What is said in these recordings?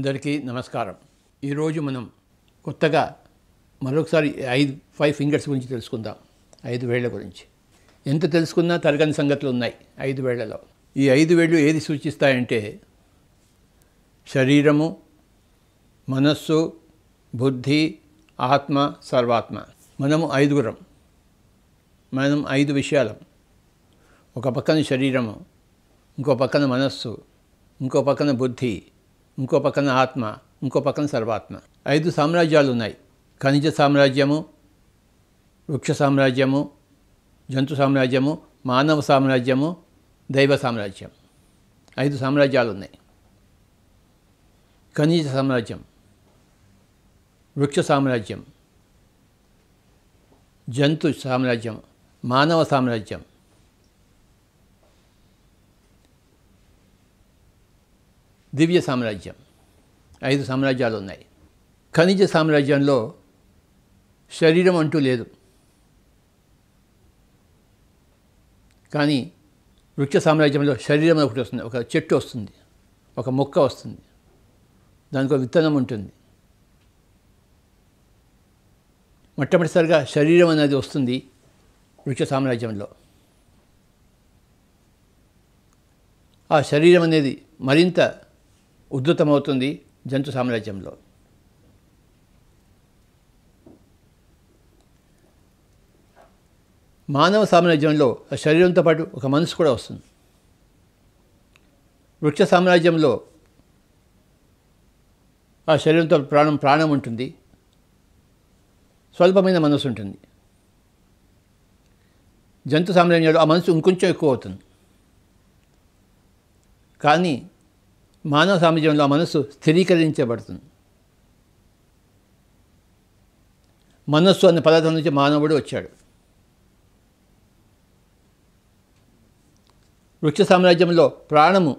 అందరికీ నమస్కారం. ఈరోజు మనం కొత్తగా మరొకసారి 5 ఫింగర్స్ గురించి తెలుసుకుందాం. 5 వేళ్ల గురించి ఎంత తెలుసుకున్నా తరగని సంగతులు ఉన్నాయి 5 వేళ్లలో. ఈ 5 వేళ్ళు ఏది సూచిస్తాయంటే శరీరము, మనస్సు, బుద్ధి, ఆత్మ, సర్వాత్మ. మనము 5గురం. మనం 5 విషయాలం. ఒక పక్కన శరీరము, ఇంకో పక్కన మనస్సు, ఇంకో పక్కన బుద్ధి, ఇంకో పక్కన ఆత్మ, ఇంకో పక్కన సర్వాత్మ. 5 సామ్రాజ్యాలు ఉన్నాయి. ఖనిజ సామ్రాజ్యము, వృక్ష సామ్రాజ్యము, జంతు సామ్రాజ్యము, మానవ సామ్రాజ్యము, దైవ సామ్రాజ్యం. 5 సామ్రాజ్యాలు ఉన్నాయి. ఖనిజ సామ్రాజ్యం, వృక్ష సామ్రాజ్యం, జంతు సామ్రాజ్యం, మానవ సామ్రాజ్యం, దివ్య సామ్రాజ్యం. 5 సామ్రాజ్యాలు ఉన్నాయి. ఖనిజ సామ్రాజ్యంలో శరీరం అంటూ లేదు. కానీ వృక్ష సామ్రాజ్యంలో శరీరం ఒకటి వస్తుంది. ఒక చెట్టు వస్తుంది, ఒక మొక్క వస్తుంది, దానికి ఒక విత్తనం ఉంటుంది. మొట్టమొదటిసారిగా శరీరం అనేది వస్తుంది వృక్ష సామ్రాజ్యంలో. ఆ శరీరం అనేది మరింత ఉద్ధృతమవుతుంది జంతు సామ్రాజ్యంలో. మానవ సామ్రాజ్యంలో ఆ శరీరంతో పాటు ఒక మనసు కూడా వస్తుంది. వృక్ష సామ్రాజ్యంలో ఆ శరీరంతో ప్రాణం ఉంటుంది, స్వల్పమైన మనసు ఉంటుంది. జంతు సామ్రాజ్యంలో ఆ మనసు ఇంకొంచెం ఎక్కువ అవుతుంది. కానీ మానవ సామ్రాజ్యంలో ఆ మనస్సు స్థిరీకరించబడుతుంది. మనస్సు అనే పదార్థం నుంచి మానవుడు వచ్చాడు. వృక్ష సామ్రాజ్యంలో ప్రాణము,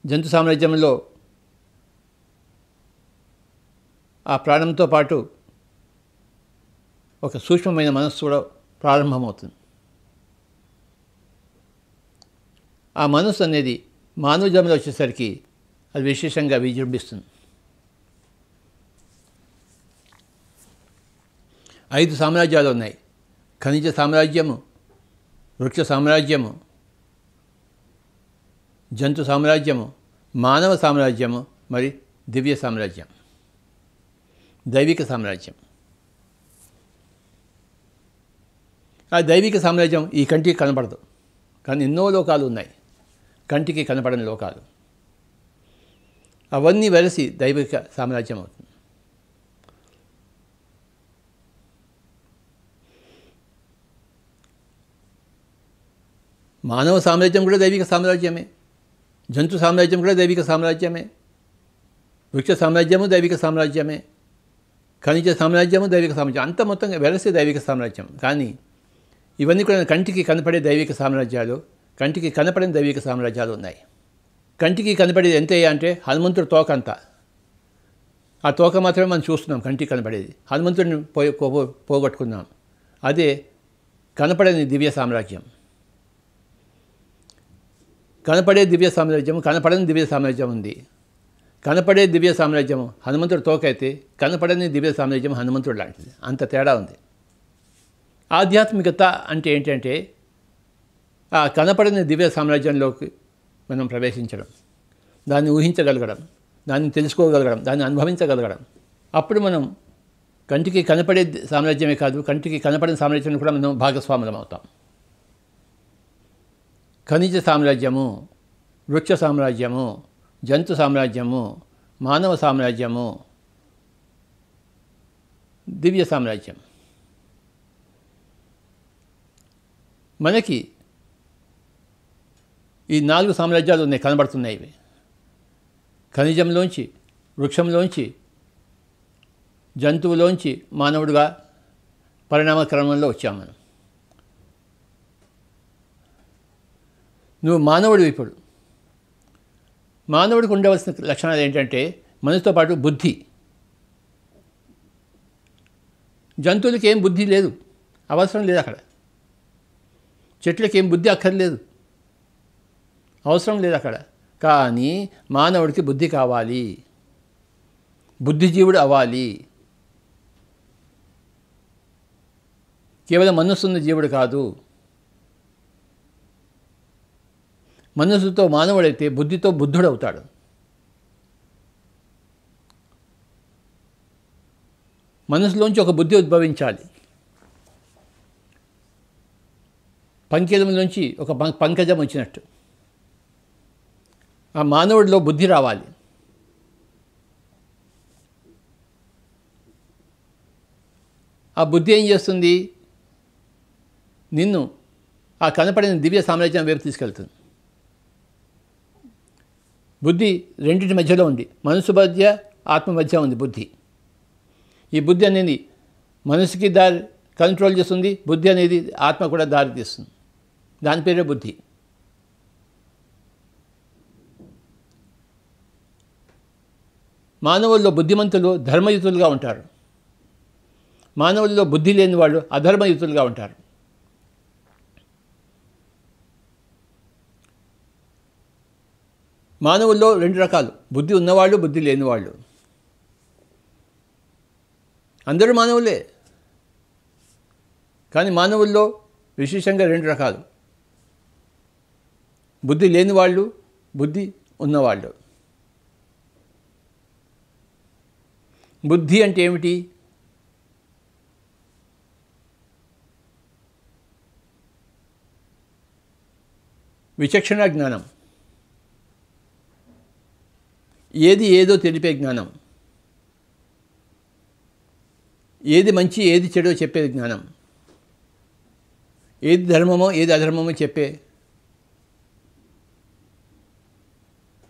జంతు సామ్రాజ్యంలో ఆ ప్రాణంతో పాటు ఒక సూక్ష్మమైన మనస్సు కూడా ప్రారంభమవుతుంది. ఆ మనస్సు అనేది మానవ జన్మలో వచ్చేసరికి అది విశేషంగా విజృంభిస్తుంది. 5 సామ్రాజ్యాలు ఉన్నాయి. ఖనిజ సామ్రాజ్యము, వృక్ష సామ్రాజ్యము, జంతు సామ్రాజ్యము, మానవ సామ్రాజ్యము, మరి దివ్య సామ్రాజ్యం, దైవిక సామ్రాజ్యం. ఆ దైవిక సామ్రాజ్యం ఈ కంటికి కనపడదు, కానీ ఎన్నో లోకాలు ఉన్నాయి, కంటికి కనపడని లోకాలు. అవన్నీ వెలసి దైవిక సామ్రాజ్యం అవుతుంది. మానవ సామ్రాజ్యం కూడా దైవిక సామ్రాజ్యమే, జంతు సామ్రాజ్యం కూడా దైవిక సామ్రాజ్యమే, వృక్ష సామ్రాజ్యము దైవిక సామ్రాజ్యమే, ఖనిజ సామ్రాజ్యము దైవిక సామ్రాజ్యం. అంత మొత్తంగా వెలసి దైవిక సామ్రాజ్యం. కానీ ఇవన్నీ కూడా కంటికి కనపడే దైవిక సామ్రాజ్యాలు, కంటికి కనపడని దైవిక సామ్రాజ్యాలు ఉన్నాయి. కంటికి కనపడేది ఎంత అంటే హనుమంతుడి తోక అంతా. ఆ తోక మాత్రమే మనం చూస్తున్నాం, కంటికి కనపడేది. హనుమంతుడిని పోగొట్టుకున్నాం. అదే కనపడని దివ్య సామ్రాజ్యం. కనపడే దివ్య సామ్రాజ్యం, కనపడని దివ్య సామ్రాజ్యం ఉంది. కనపడే దివ్య సామ్రాజ్యం హనుమంతుడి తోక అయితే, కనపడని దివ్య సామ్రాజ్యం హనుమంతుడు లాంటిది. అంత తేడా ఉంది. ఆధ్యాత్మికత అంటే ఏంటంటే ఆ కనపడని దివ్య సామ్రాజ్యంలోకి మనం ప్రవేశించడం, దాన్ని ఊహించగలగడం, దాన్ని తెలుసుకోగలగడం, దాన్ని అనుభవించగలగడం. అప్పుడు మనం కంటికి కనపడే సామ్రాజ్యమే కాదు, కంటికి కనపడని సామ్రాజ్యం కూడా మనం భాగస్వాములం అవుతాం. ఖనిజ సామ్రాజ్యము, వృక్ష సామ్రాజ్యము, జంతు సామ్రాజ్యము, మానవ సామ్రాజ్యము, దివ్య సామ్రాజ్యం. మనకి ఈ 4 సామ్రాజ్యాలు ఉన్నాయి, కనబడుతున్నాయి. ఇవి ఖనిజంలోంచి, వృక్షంలోంచి, జంతువులోంచి మానవుడిగా పరిణామ క్రమంలో వచ్చాము మనం. నువ్వు మానవుడు. ఇప్పుడు మానవుడికి ఉండవలసిన లక్షణాలు ఏంటంటే మనసుతో పాటు బుద్ధి. జంతువులకి ఏం బుద్ధి లేదు, అవసరం లేదు. అక్కడ చెట్లకి ఏం బుద్ధి అక్కర్లేదు, అవసరం లేదు. అక్కడ కానీ మానవుడికి బుద్ధి కావాలి, బుద్ధిజీవుడు అవ్వాలి. కేవలం మనస్సున్న జీవుడు కాదు. మనస్సుతో మానవుడైతే బుద్ధితో బుద్ధుడవుతాడు. మనసులోంచి ఒక బుద్ధి ఉద్భవించాలి. పంకిలంలోంచి ఒక పంకజం వచ్చినట్టు ఆ మానవుడిలో బుద్ధి రావాలి. ఆ బుద్ధి ఏం చేస్తుంది? నిన్ను ఆ కనపడిన దివ్య సామ్రాజ్యం వైపు తీసుకెళ్తుంది. బుద్ధి రెండింటి మధ్యలో ఉంది. మనసు మధ్య, ఆత్మ మధ్య ఉంది బుద్ధి. ఈ బుద్ధి అనేది మనసుకి దారి కంట్రోల్ చేస్తుంది, బుద్ధి అనేది ఆత్మ కూడా దారి తీస్తుంది. దాని పేరే బుద్ధి. మానవుల్లో బుద్ధిమంతులు ధర్మయుతులుగా ఉంటారు, మానవుల్లో బుద్ధి లేని వాళ్ళు అధర్మయుతులుగా ఉంటారు. మానవుల్లో రెండు రకాలు, బుద్ధి ఉన్నవాళ్ళు, బుద్ధి లేనివాళ్ళు. అందరూ మానవులే, కానీ మానవుల్లో విశేషంగా రెండు రకాలు, బుద్ధి లేనివాళ్ళు, బుద్ధి ఉన్నవాళ్ళు. బుద్ధి అంటే ఏమిటి? విచక్షణ జ్ఞానం, ఏది ఏదో తెలిపే జ్ఞానం, ఏది మంచి ఏది చెడో చెప్పే జ్ఞానం, ఏది ధర్మమో ఏది అధర్మమో చెప్పే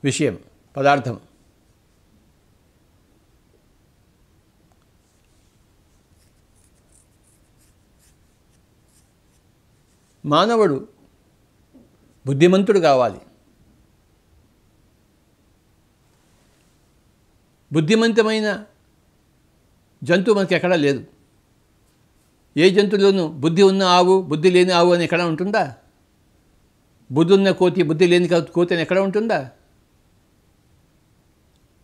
విషయం, పదార్థం. మానవుడు బుద్ధిమంతుడు కావాలి. బుద్ధిమంతమైన జంతువు మనకి ఎక్కడా లేదు. ఏ జంతువులోనూ బుద్ధి ఉన్న ఆవు, బుద్ధి లేని ఆవు అని ఎక్కడ ఉంటుందా? బుద్ధి ఉన్న కోతి, బుద్ధి లేని కోతి అని ఎక్కడ ఉంటుందా?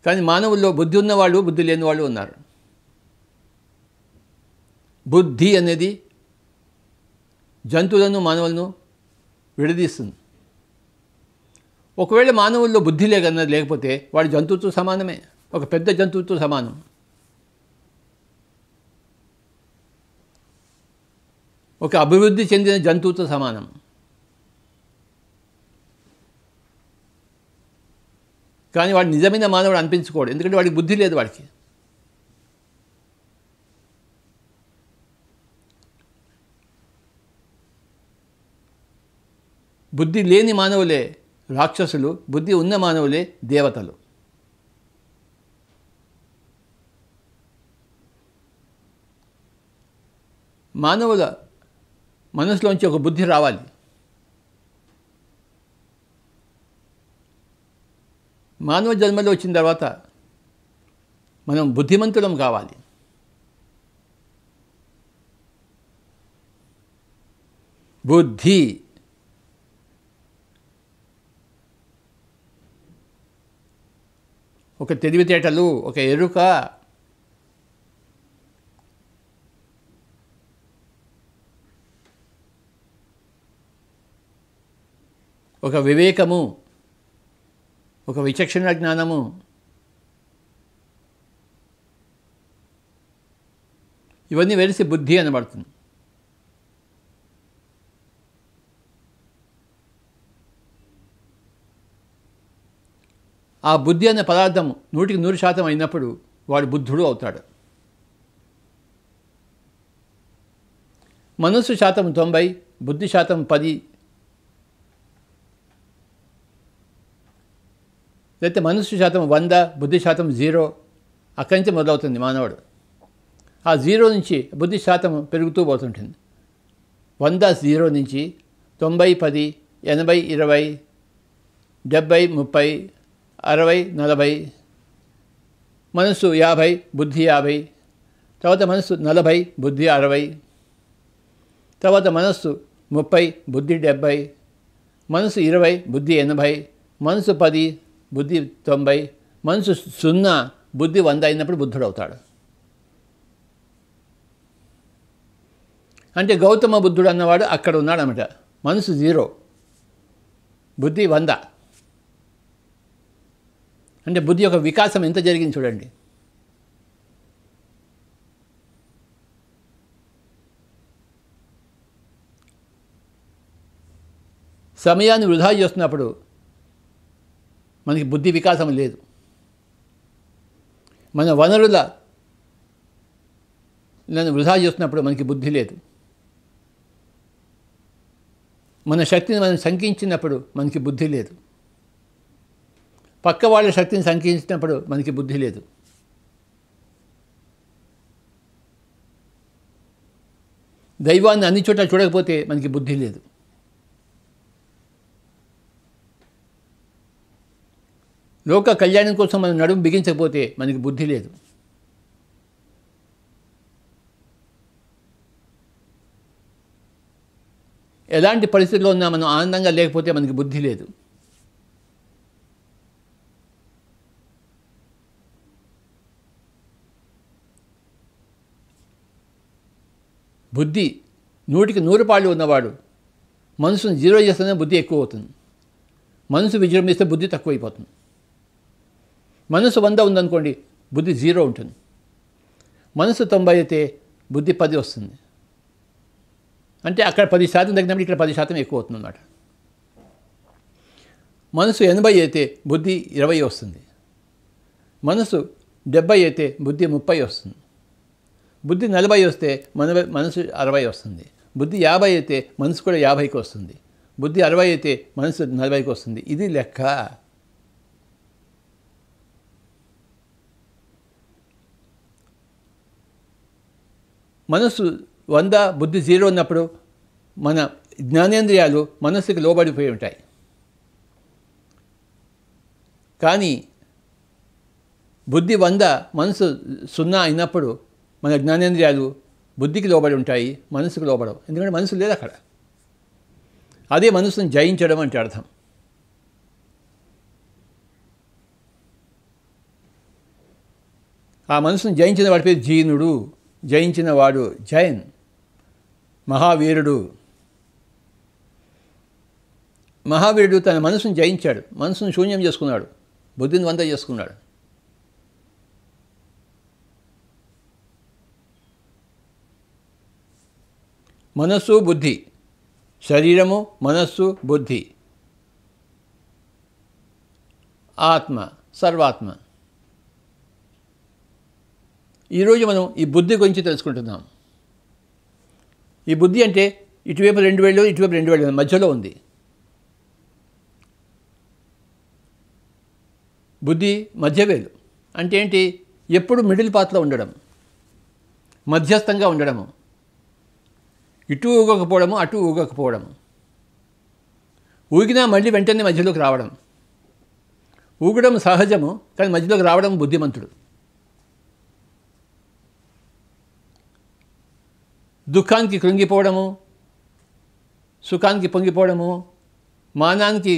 కానీ మానవుల్లో బుద్ధి ఉన్నవాళ్ళు, బుద్ధి లేని వాళ్ళు ఉన్నారు. బుద్ధి అనేది జంతువులను మానవులను విడదీస్తుంది. ఒకవేళ మానవుల్లో బుద్ధి లేకపోతే వాడు జంతువుతో సమానమే, ఒక పెద్ద జంతువుతో సమానం. ఒక అభివృద్ధి చెందిన జంతువుతో సమానం. కానీ వాడు నిజమైన మానవుడు అనిపించుకోడు, ఎందుకంటే వాడికి బుద్ధి లేదు. వాడికి బుద్ధి లేని మానవులే రాక్షసులు, బుద్ధి ఉన్న మానవులే దేవతలు. మానవుల మనసులోంచి ఒక బుద్ధి రావాలి. మానవ జన్మలో వచ్చిన తర్వాత మనం బుద్ధిమంతులం కావాలి. బుద్ధి ఒక తెలివితేటలు, ఒక ఎరుక, ఒక వివేకము, ఒక విచక్షణ జ్ఞానము, ఇవన్నీ వెలిసి బుద్ధి అనబడుతుంది. ఆ బుద్ధి అనే పదార్థం 100% అయినప్పుడు వాడు బుద్ధుడు అవుతాడు. మనస్సు శాతం 90, బుద్ధి శాతం 10, లేకపోతే మనస్సు శాతం 100, బుద్ధి శాతం 0. అక్కడి నుంచి మొదలవుతుంది మానవుడు. ఆ 0 నుంచి బుద్ధి శాతం పెరుగుతూ పోతుంటుంది. 100 0 నుంచి 90 10, 80 20, 70 30, 60 40, మనస్సు 50, బుద్ధి 50, తర్వాత మనస్సు 40, బుద్ధి 60, తర్వాత మనస్సు 30, బుద్ధి 70, మనస్సు 20, బుద్ధి 80, మనస్సు 10, బుద్ధి 90, మనసు 0, బుద్ధి 100 అయినప్పుడు బుద్ధుడు అవుతాడు. అంటే గౌతమ బుద్ధుడు అన్నవాడు అక్కడ ఉన్నాడు అన్నమాట. మనసు 0, బుద్ధి 100. అంటే బుద్ధి యొక్క వికాసం ఎంత జరిగింది చూడండి. సమయాన్ని వృధా చేస్తున్నప్పుడు మనకి బుద్ధి వికాసం లేదు. మన వనరులను వృధా చేస్తున్నప్పుడు మనకి బుద్ధి లేదు. మన శక్తిని మనం సంకించినప్పుడు మనకి బుద్ధి లేదు. పక్క వాళ్ళ శక్తిని సంకించినప్పుడు మనకి బుద్ధి లేదు. దైవాన్ని అన్ని చోట్ల చూడకపోతే మనకి బుద్ధి లేదు. లోక కళ్యాణం కోసం మనం నడుము బిగించకపోతే మనకి బుద్ధి లేదు. ఎలాంటి పరిస్థితుల్లో ఉన్నా మనం ఆనందంగా లేకపోతే మనకి బుద్ధి లేదు. బుద్ధి 100కి 100 పాళ్ళు ఉన్నవాడు మనసును 0 చేస్తేనే బుద్ధి ఎక్కువ అవుతుంది. మనసు విజృంభిస్తే బుద్ధి తక్కువైపోతుంది. మనసు 100 ఉందనుకోండి, బుద్ధి 0 ఉంటుంది. మనసు 90 అయితే బుద్ధి 10 వస్తుంది. అంటే అక్కడ 10% తగ్గినప్పుడు ఇక్కడ 10% ఎక్కువ అవుతుంది అన్నమాట. మనసు 80 అయితే బుద్ధి 20 వస్తుంది. మనసు 70 అయితే బుద్ధి 30 వస్తుంది. బుద్ధి 40 వస్తే మనసు 60 వస్తుంది. బుద్ధి 50 అయితే మనసు కూడా 50కి వస్తుంది. బుద్ధి 60 అయితే మనసు 40కి వస్తుంది. ఇది లెక్క. మనసు 100, బుద్ధి 0 ఉన్నప్పుడు మన జ్ఞానేంద్రియాలు మనస్సుకి లోబడిపోయి ఉంటాయి. కానీ బుద్ధి 100, మనసు 0 అయినప్పుడు మన జ్ఞానేంద్రియాలు బుద్ధికి లోబడి ఉంటాయి, మనసుకు లోబడవు. ఎందుకంటే మనసు లేదు అక్కడ. అదే మనసును జయించడం అంటే అర్థం. ఆ మనసును జయించిన వాడి పేరు జీనుడు. జయించిన వాడు జైన్, మహావీరుడు. మహావీరుడు తన మనసును జయించాడు. మనసును శూన్యం చేసుకున్నాడు, బుద్ధిని 100 చేసుకున్నాడు. మనస్సు, బుద్ధి, శరీరము, మనస్సు, బుద్ధి, ఆత్మ, సర్వాత్మ. ఈరోజు మనం ఈ బుద్ధి గురించి తెలుసుకుంటున్నాం. ఈ బుద్ధి అంటే ఇటువైపు 2 వేళ్ళు, ఇటువైపు 2 వేళ్ళు మధ్యలో ఉంది. బుద్ధి మధ్యవేలు అంటే ఏంటి? ఎప్పుడు మిడిల్ పాత్లో ఉండడం, మధ్యస్థంగా ఉండడము. ఇటు ఊగకపోవడము, అటు ఊగకపోవడము. ఊగినా మళ్ళీ వెంటనే మధ్యలోకి రావడం. ఊగడం సహజము, కానీ మధ్యలోకి రావడం బుద్ధిమంతుడు. దుఃఖానికి కృంగిపోవడము, సుఖానికి పొంగిపోవడము, మానానికి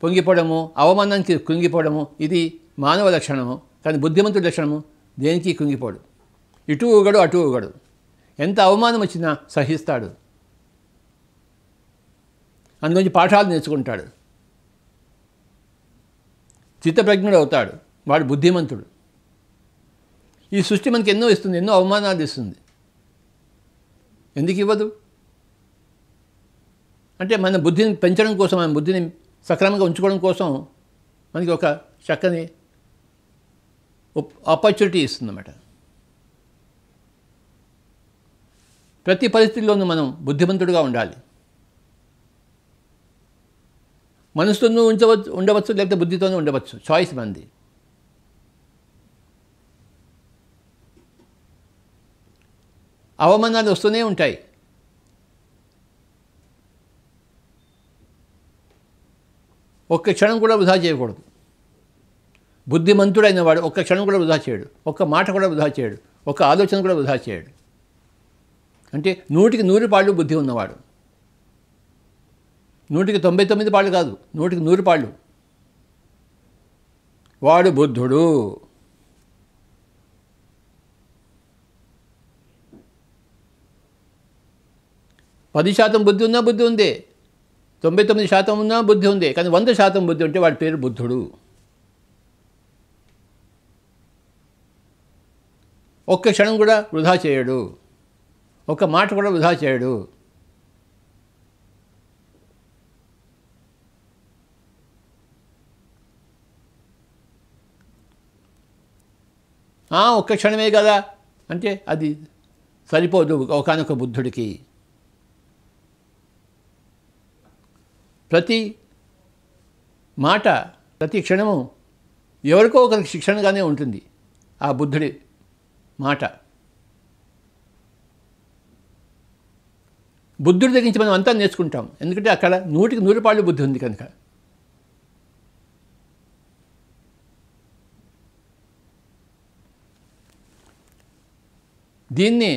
పొంగిపోవడము, అవమానానికి కృంగిపోవడము, ఇది మానవ లక్షణము. కానీ బుద్ధిమంతుడి లక్షణము దేనికి కృంగిపోడు. ఇటు ఊగడు, అటు ఊగడు. ఎంత అవమానం వచ్చినా సహిస్తాడు. అందులోంచి పాఠాలు నేర్చుకుంటాడు. చిత్తప్రజ్ఞుడు అవుతాడు. వాడు బుద్ధిమంతుడు. ఈ సృష్టి మనకి ఎన్నో ఇస్తుంది, ఎన్నో అవమానాలు ఇస్తుంది. ఎందుకు ఇవ్వదు? అంటే మన బుద్ధిని పెంచడం కోసం, మన బుద్ధిని సక్రమంగా ఉంచుకోవడం కోసం మనకి ఒక చక్కని ఆపర్చునిటీ ఇస్తుందన్నమాట. ప్రతి పరిస్థితుల్లోనూ మనం బుద్ధిమంతుడుగా ఉండాలి. మనసుతోనూ ఉండవచ్చు, లేకపోతే బుద్ధితోనూ ఉండవచ్చు. చాయిస్ మంది. అవమానాలు వస్తూనే ఉంటాయి. ఒక్క క్షణం కూడా వృధా చేయకూడదు. బుద్ధిమంతుడైన వాడు ఒక్క క్షణం కూడా వృధా చేయడు, ఒక్క మాట కూడా వృధా చేయడు, ఒక్క ఆలోచన కూడా వృధా చేయడు. అంటే 100కి 100 పాళ్ళు బుద్ధి ఉన్నవాడు. 100కి 99 పాళ్ళు కాదు, 100కి 100 పాళ్ళు. వాడు బుద్ధుడు. పది శాతం బుద్ధి ఉన్నా బుద్ధి ఉంది, 99% ఉన్నా బుద్ధి ఉంది, కానీ 100% బుద్ధి ఉంటే వాడి పేరు బుద్ధుడు. ఒక్క క్షణం కూడా వృధా చేయడు, ఒక్క మాట కూడా వృధా చేయడు. ఒక్క క్షణమే కదా అంటే అది సరిపోదు ఒకానొక బుద్ధుడికి. ప్రతి మాట, ప్రతి క్షణము ఎవరికో ఒకరికి శిక్షణగానే ఉంటుంది ఆ బుద్ధుడి మాట. బుద్ధుడి దగ్గర నుంచి మనం అంతా నేర్చుకుంటాం, ఎందుకంటే అక్కడ 100కి 100 పాళ్ళు బుద్ధి ఉంది కనుక. దీన్ని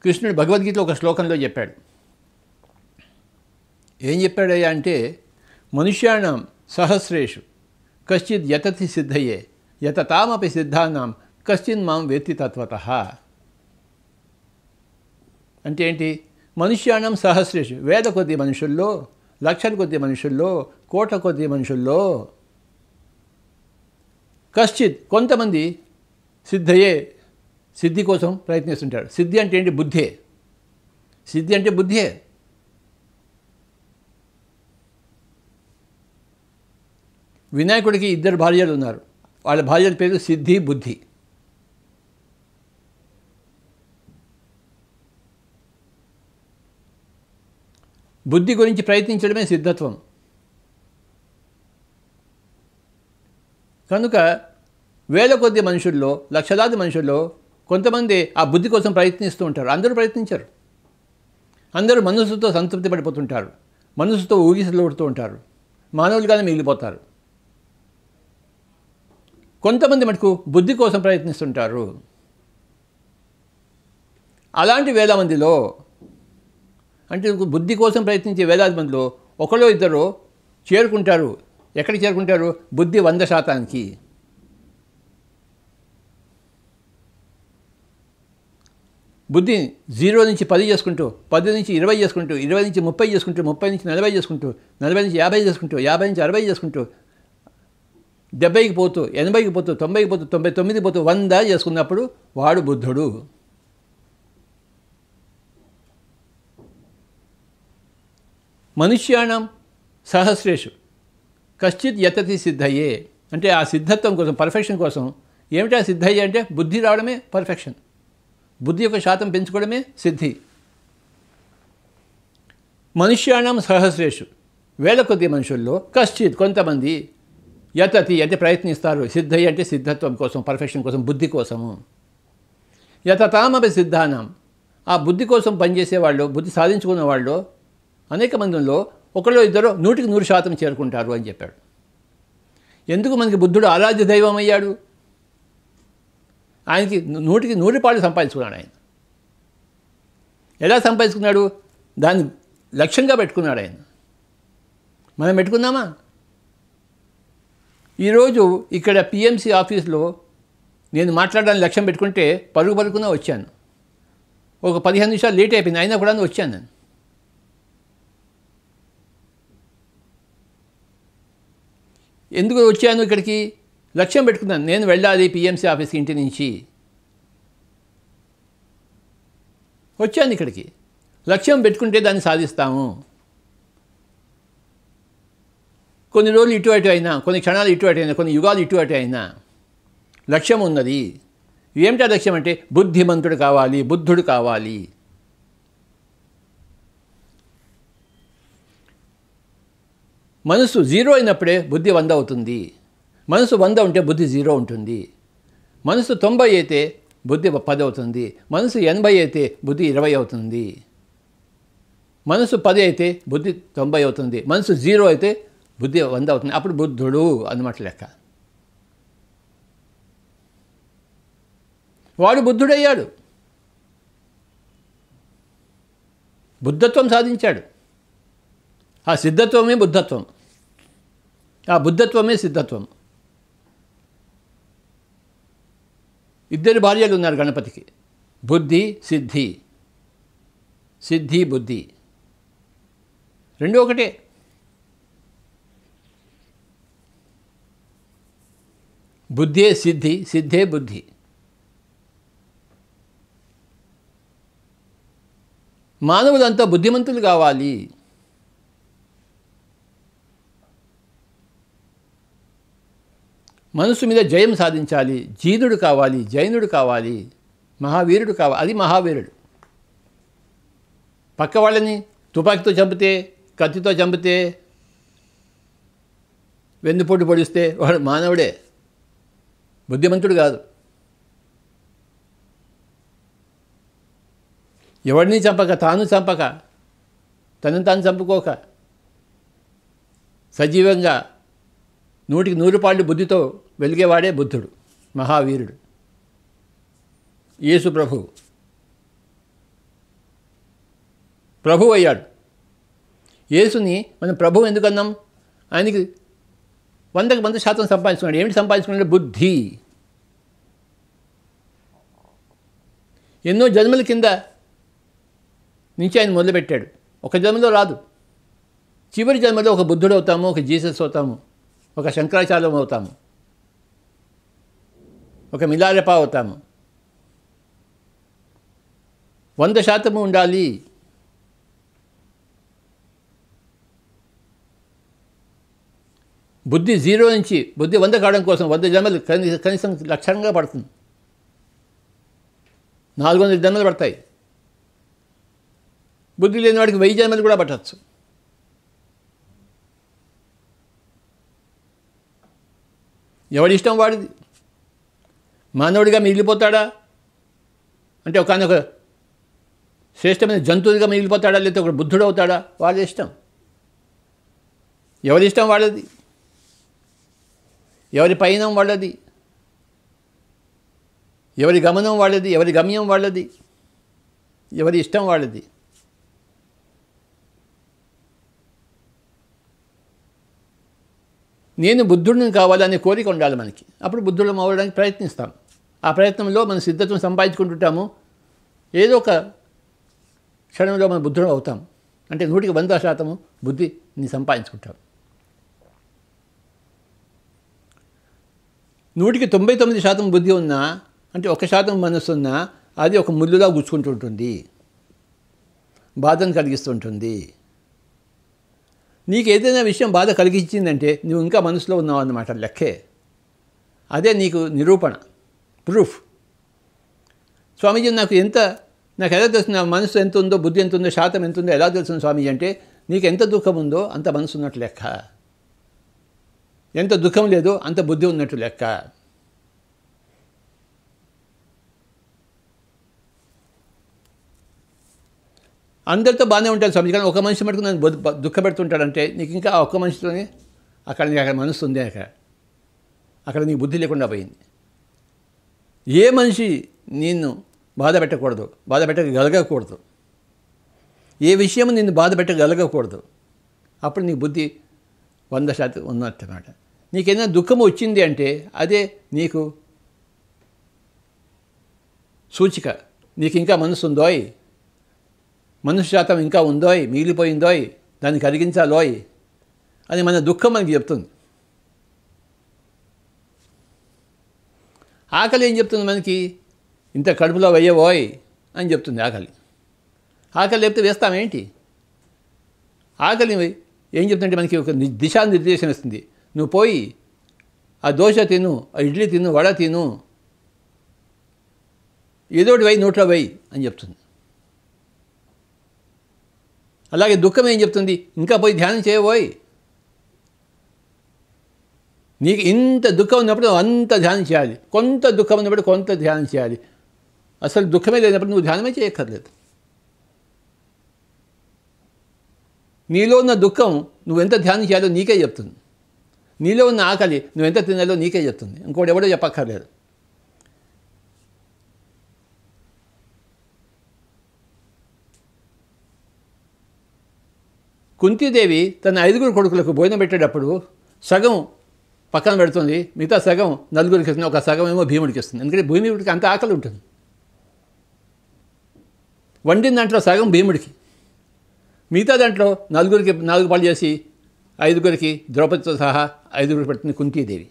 కృష్ణుడు భగవద్గీతలో ఒక శ్లోకంలో చెప్పాడు. ఏం చెప్పాడయ్యా అంటే, మనుష్యాణం సహస్రేషు కశ్చిత్ యతతి సిద్ధయే యతతామపి సిద్ధానాం కశ్చిన్ మాం వేత్తి తత్వతః. అంటే ఏంటి? మనుష్యాణం సహస్రేషు, వేల కొద్ది మనుషుల్లో, లక్షల కొద్ది మనుషుల్లో, కోట్ల కొద్ది మనుషుల్లో, కశ్చిత్ కొంతమంది సిద్ధయే సిద్ధి కోసం ప్రయత్నిస్తుంటారు. సిద్ధి అంటే ఏంటి? బుద్ధే. సిద్ధి అంటే బుద్ధే. వినాయకుడికి 2 భార్యలు ఉన్నారు, వాళ్ళ భార్యల పేరు సిద్ధి, బుద్ధి. బుద్ధి గురించి ప్రయత్నించడమే సిద్ధత్వం. కనుక వేల కొద్ది మనుషుల్లో, లక్షలాది మనుషుల్లో కొంతమంది ఆ బుద్ధి కోసం ప్రయత్నిస్తూ ఉంటారు. అందరూ ప్రయత్నించరు. అందరూ మనసుతో సంతృప్తి పడిపోతుంటారు, మనసుతో ఊగిసలుడుతూ ఉంటారు, మానవులుగానే మిగిలిపోతారు. కొంతమంది మటుకు బుద్ధి కోసం ప్రయత్నిస్తుంటారు. అలాంటి వేల మందిలో, అంటే బుద్ధి కోసం ప్రయత్నించే వేలాది మందిలో ఒకరో ఇద్దరు చేరుకుంటారు. ఎక్కడికి చేరుకుంటారు? బుద్ధి 100%కి. బుద్ధి 0 నుంచి 10 చేసుకుంటూ, 10 నుంచి 20 చేసుకుంటూ, 20 నుంచి 30 చేసుకుంటూ, 30 నుంచి 40 చేసుకుంటూ, 40 నుంచి 50 చేసుకుంటూ, 50 నుంచి 60 చేసుకుంటూ, 70కి పోతూ, 80కి పోతూ, 90కి పోతూ, 99కి పోతూ, 100 చేసుకున్నప్పుడు వాడు బుద్ధుడు. మనుష్యాణం సహస్రేషు కశ్చిత్ యతతి సిద్ధయే. అంటే ఆ సిద్ధత్వం కోసం, పర్ఫెక్షన్ కోసం. ఏమిటా సిద్ధయ్యే అంటే? బుద్ధి రావడమే పర్ఫెక్షన్. బుద్ధి యొక్క శాతం పెంచుకోవడమే సిద్ధి. మనుష్యాణం సహస్రేషు, వేల కొద్ది మనుషుల్లో, కశ్చిత్ కొంతమంది, యతతి అంటే ప్రయత్నిస్తారు, సిద్ధయ్య అంటే సిద్ధత్వం కోసం, పర్ఫెక్షన్ కోసం, బుద్ధి కోసము. యతతామపి సిద్ధానం, ఆ బుద్ధి కోసం పనిచేసేవాళ్ళు, బుద్ధి సాధించుకున్న వాళ్ళు అనేక మందిలో ఒకళ్ళు ఇద్దరు 100కి 100% చేరుకుంటారు అని చెప్పాడు. ఎందుకు మనకి బుద్ధుడు ఆరాధ్య దైవం అయ్యాడు? ఆయనకి 100కి 100 పాళ్ళు సంపాదించుకున్నాడు. ఆయన ఎలా సంపాదించుకున్నాడు? దాన్ని లక్ష్యంగా పెట్టుకున్నాడు ఆయన. మనం పెట్టుకుందామా? ఈరోజు ఇక్కడ పిఎంసి ఆఫీస్లో నేను మాట్లాడడానికి లక్ష్యం పెట్టుకుంటే పరుగు పరుగున వచ్చాను. ఒక 15 నిమిషాలు లేట్ అయిపోయింది, అయినా కూడా వచ్చాను నేను. ఎందుకు వచ్చాను ఇక్కడికి? లక్ష్యం పెట్టుకున్నాను, నేను వెళ్ళాలి పిఎంసి ఆఫీస్కి ఇంటి నుంచి. వచ్చాను ఇక్కడికి. లక్ష్యం పెట్టుకుంటే దాన్ని సాధిస్తాము. కొన్ని రోజులు ఇటు అటు అయినా, కొన్ని క్షణాలు ఇటు అటు అయినా, కొన్ని యుగాలు ఇటు అటు అయినా లక్ష్యం ఉన్నది. ఏమిటా లక్ష్యం అంటే? బుద్ధిమంతుడు కావాలి, బుద్ధుడు కావాలి. మనసు 0 అయినప్పుడే బుద్ధి 100 అవుతుంది. మనసు 100 ఉంటే బుద్ధి 0 ఉంటుంది. మనసు 90 అయితే బుద్ధి 10 అవుతుంది. మనసు 80 అయితే బుద్ధి 20 అవుతుంది. మనసు 10 అయితే బుద్ధి 90 అవుతుంది. మనసు 0 అయితే బుద్ధి 100 అవుతుంది. అప్పుడు బుద్ధుడు అన్నమాట లెక్క. వాడు బుద్ధుడయ్యాడు, బుద్ధత్వం సాధించాడు. ఆ సిద్ధత్వమే బుద్ధత్వం, ఆ బుద్ధత్వమే సిద్ధత్వం. ఇద్దరు భార్యలు ఉన్నారు గణపతికి, బుద్ధి సిద్ధి, సిద్ధి బుద్ధి రెండు ఒకటే. బుద్ధే సిద్ధి, సిద్ధే బుద్ధి. మానవులంతా బుద్ధిమంతులు కావాలి. మనసు మీద జయం సాధించాలి. జీనుడు కావాలి, జైనుడు కావాలి, మహావీరుడు కావాలి. అది మహావీరుడు. పక్క వాళ్ళని తుపాకీతో చంపితే, కత్తితో చంపితే, వెన్నుపోటు పొడిస్తే వాడు మానవుడే, బుద్ధిమంతుడు కాదు. ఎవరిని చంపక, తాను చంపక, తనను తాను చంపుకోక, సజీవంగా 100కి 100 పాళ్ళు బుద్ధితో వెలిగేవాడే బుద్ధుడు, మహావీరుడు. యేసు ప్రభు అయ్యాడు. యేసుని మనం ప్రభు ఎందుకన్నాం? ఆయనకి 100% సంపాదించుకున్నాడు. ఏమిటి సంపాదించుకున్నాడు? బుద్ధి. ఎన్నో జన్మల కింద నుంచి ఆయన మొదలుపెట్టాడు. ఒక జన్మలో రాదు. చివరి జన్మలో ఒక బుద్ధుడు అవుతాము, ఒక జీసస్ అవుతాము, ఒక శంకరాచార్యం అవుతాము, ఒక మిలారెపా అవుతాము. 100% ఉండాలి. బుద్ధి 0 నుంచి బుద్ధి 100 కావడం కోసం 100 జన్మలు కనీసం లక్షణంగా పడుతుంది. 400 జన్మలు పడతాయి. బుద్ధి లేని వాడికి 1000 జన్మలు కూడా పట్టచ్చు. ఎవడిష్టం వాడిది. మానవుడిగా మిగిలిపోతాడా అంటే ఒకనొక శ్రేష్టమైన జంతువుగా మిగిలిపోతాడా, లేకపోతే ఒక బుద్ధుడు అవుతాడా? వాళ్ళ ఇష్టం. ఎవరిష్టం వాళ్ళది, ఎవరి పయనం వాళ్ళది, ఎవరి గమనం వాళ్ళది, ఎవరి గమ్యం వాళ్ళది, ఎవరి ఇష్టం వాళ్ళది. నేను బుద్ధుడిని కావాలనే కోరిక ఉండాలి మనకి. అప్పుడు బుద్ధుడు అవ్వడానికి ప్రయత్నిస్తాం. ఆ ప్రయత్నంలో మన సిద్ధతను సంపాదించుకుంటుంటాము. ఏదో ఒక క్షణంలో మన బుద్ధుడు అవుతాం. అంటే 100కి 100% బుద్ధిని సంపాదించుకుంటాం. 100కి 99% బుద్ధి ఉన్నా, అంటే 1% మనస్సు ఉన్నా, అది ఒక ముళ్ళులా గుచ్చుకుంటుంటుంది, బాధను కలిగిస్తుంటుంది. నీకు ఏదైనా విషయం బాధ కలిగించిందంటే నువ్వు ఇంకా మనసులో ఉన్నావు అన్నమాట లెక్కే. అదే నీకు నిరూపణ, ప్రూఫ్. స్వామీజీ నాకు ఎలా తెలుస్తుంది, నా మనసు ఎంత ఉందో, బుద్ధి ఎంత ఉందో, శాతం ఎంత ఉందో ఎలా తెలుస్తుంది స్వామీజీ అంటే, నీకు ఎంత దుఃఖం ఉందో అంత మనసు ఉన్నట్టు లెక్క, ఎంత దుఃఖం లేదో అంత బుద్ధి ఉన్నట్టు లెక్క. అందరితో బాగానే ఉంటాడు స్వామి, కానీ ఒక మనిషి మటుకు నన్ను దుఃఖపెడుతుంటాడంటే నీకు ఇంకా ఆ ఒక్క మనిషితోనే అక్కడ మనసు ఉంది, అక్కడ నీకు బుద్ధి లేకుండా పోయింది. ఏ మనిషి నిన్ను బాధ పెట్టగలగకూడదు, ఏ విషయం నిన్ను బాధ పెట్టగలగకూడదు. అప్పుడు నీ బుద్ధి 100% ఉన్నట్టు అన్నమాట. నీకేదైనా దుఃఖం వచ్చింది అంటే అదే నీకు సూచిక, నీకు ఇంకా మనసు ఉందోయ్, మనసు శాతం ఇంకా ఉందోయ్, మిగిలిపోయిందోయ్, దాన్ని కరిగించాలోయ్ అని మన దుఃఖం మనకి చెప్తుంది. ఆకలి ఏం చెప్తుంది మనకి? ఇంత కడుపులో వెయ్యబోయ్ అని చెప్తుంది ఆకలి. ఆకలి లేకపోతే వేస్తామేంటి? ఆకలి ఏం చెప్తుంటే మనకి ఒక దిశానిర్దేశం ఇస్తుంది. నువ్వు పోయి ఆ దోశ తిను, ఆ ఇడ్లీ తిను, వడ తిను, ఏదోటి వెయ్యి, నోట్లో వెయ్యి అని చెప్తుంది. అలాగే దుఃఖం ఏం చెప్తుంది? ఇంకా పోయి ధ్యానం చేయబోయ్. నీకు ఇంత దుఃఖం ఉన్నప్పుడు అంత ధ్యానం చేయాలి, కొంత దుఃఖం ఉన్నప్పుడు కొంత ధ్యానం చేయాలి. అసలు దుఃఖమే లేనప్పుడు నువ్వు ధ్యానమే చేయక్కర్లేదు. నీలో ఉన్న దుఃఖం నువ్వెంత ధ్యానం చేయాలో నీకే చెప్తుంది. నీలో ఉన్న ఆకలి నువ్వెంత తినాలో నీకే చెప్తుంది, ఇంకోటి ఎవడో చెప్పక్కర్లేదు. కుంతీదేవి తన 5 కొడుకులకు భోజనం పెట్టేటప్పుడు సగం పక్కన పెడుతుంది, మిగతా సగం నలుగురికి ఇస్తుంది, ఒక సగం ఏమో భీముడికి ఇస్తుంది. ఎందుకంటే భీముడికి అంత ఆకలి ఉంటుంది. వండిన దాంట్లో సగం భీముడికి, మిగతా దాంట్లో నలుగురికి 4 పాలు చేసి 5గురికి ద్రౌపదితో సహా 5గురికి పెడుతుంది కుంతీదేవి.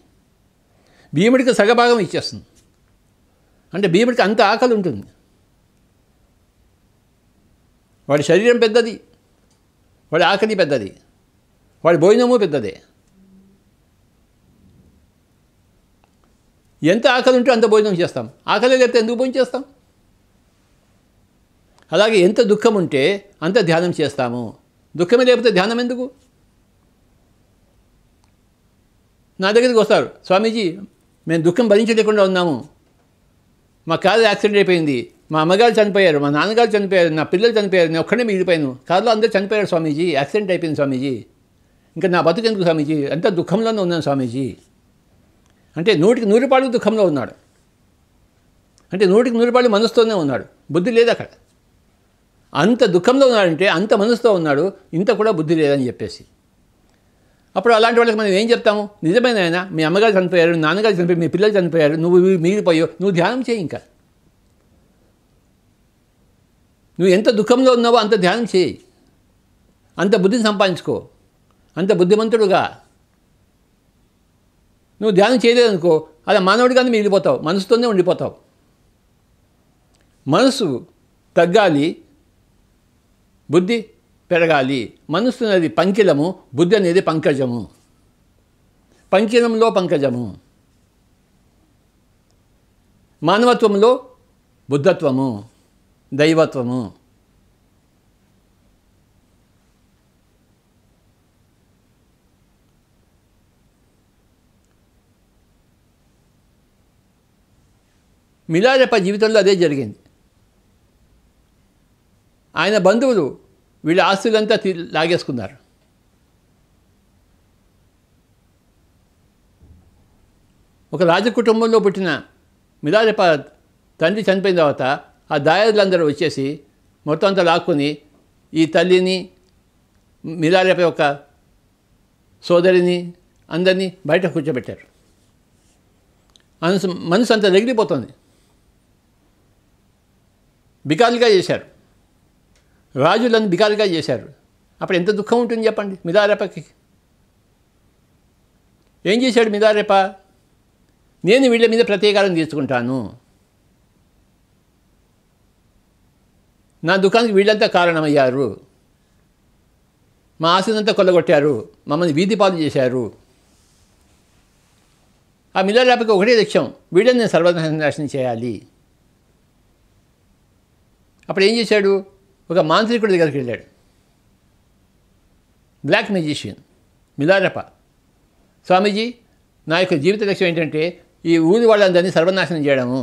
భీముడికి సగభాగం ఇచ్చేస్తుంది. అంటే భీముడికి అంత ఆకలి ఉంటుంది. వాడి శరీరం పెద్దది, వాడి ఆకలి పెద్దది, వాడి భోజనము పెద్దదే. ఎంత ఆకలి ఉంటే అంత భోజనం చేస్తాం, ఆకలి లేకపోతే ఎందుకు భోజనం చేస్తాం? అలాగే ఎంత దుఃఖం ఉంటే అంత ధ్యానం చేస్తాము. దుఃఖమే లేకపోతే ధ్యానం ఎందుకు? నా దగ్గరికి వస్తారు, స్వామీజీ మేము దుఃఖం భరించలేకుండా ఉన్నాము, మా కారు యాక్సిడెంట్ అయిపోయింది, మా అమ్మగారు చనిపోయారు, మా నాన్నగారు చనిపోయారు, నా పిల్లలు చనిపోయారు, నేను ఒక్కడే మిగిలిపోయాను, కారులో అందరూ చనిపోయారు స్వామీజీ, యాక్సిడెంట్ అయిపోయింది స్వామీజీ, ఇంకా నా బతుకెందుకు స్వామీజీ, అంత దుఃఖంలోనే ఉన్నాను స్వామీజీ. అంటే 100కి 100 పాళ్ళు దుఃఖంలో ఉన్నాడు. అంటే 100కి 100 పాళ్ళు మనసుతోనే ఉన్నాడు, బుద్ధి లేదు అక్కడ. అంత దుఃఖంలో ఉన్నాడంటే అంత మనసుతో ఉన్నాడు, ఇంత కూడా బుద్ధి లేదని చెప్పేసి. అప్పుడు అలాంటి వాళ్ళకి మనం ఏం చెప్తాము? నిజమైన ఆయన, మీ అమ్మగారు చనిపోయారు, నాన్నగారు చనిపోయారు, మీ పిల్లలు చనిపోయారు, నువ్వు మిగిలిపోయావు, నువ్వు ధ్యానం చేయి. ఇంకా నువ్వు ఎంత దుఃఖంలో ఉన్నావో అంత ధ్యానం చేయి, అంత బుద్ధిని సంపాదించుకో, అంత బుద్ధిమంతుడుగా. నువ్వు ధ్యానం చేయలేదనుకో, అలా మానవుడిగానే మిగిలిపోతావు, మనసుతోనే ఉండిపోతావు. మనసు తగ్గాలి, బుద్ధి పెరగాలి. మనస్సు అనేది పంకిలము, బుద్ధి అనేది పంకజము. పంకిలంలో పంకజము, మానవత్వంలో బుద్ధత్వము, దైవత్వము. మిలారెప్ప జీవితంలో అదే జరిగింది. ఆయన బంధువులు వీళ్ళ ఆస్తులంతా లాగేసుకున్నారు. ఒక రాజకుటుంబంలో పుట్టిన మిలారెప్ప తండ్రి చనిపోయిన తర్వాత ఆ దాయాదులందరూ వచ్చేసి మొత్తం అంతా లాక్కుని ఈ తల్లిని, మిలారెప్ప యొక్క సోదరిని అందరినీ బయట కూర్చోబెట్టారు. మనసు అంతా రగిలిపోతుంది. బికాలుగా చేశారు, రాజులను బికాలుగా చేశారు. అప్పుడు ఎంత దుఃఖం ఉంటుంది చెప్పండి మిలారెప్పకి. ఏం చేశాడు మిలారెప్ప? నేను వీళ్ళ మీద ప్రతీకారం తీర్చుకుంటాను, నా దుఃఖానికి వీళ్ళంతా కారణమయ్యారు, మా ఆశనంతా కొల్లగొట్టారు, మమ్మల్ని వీధి పాలు చేశారు. ఆ మిలారెప్పకి ఒకటే లక్ష్యం, వీళ్ళని నేను సర్వనాశనం చేయాలి. అప్పుడు ఏం చేశాడు? ఒక మాంత్రికుడి దగ్గరికి వెళ్ళాడు, బ్లాక్ మెజిషియన్ మిలారెప్ప. స్వామీజీ, నా యొక్క జీవిత లక్ష్యం ఏంటంటే ఈ ఊరి వాళ్ళందరినీ సర్వనాశనం చేయడము.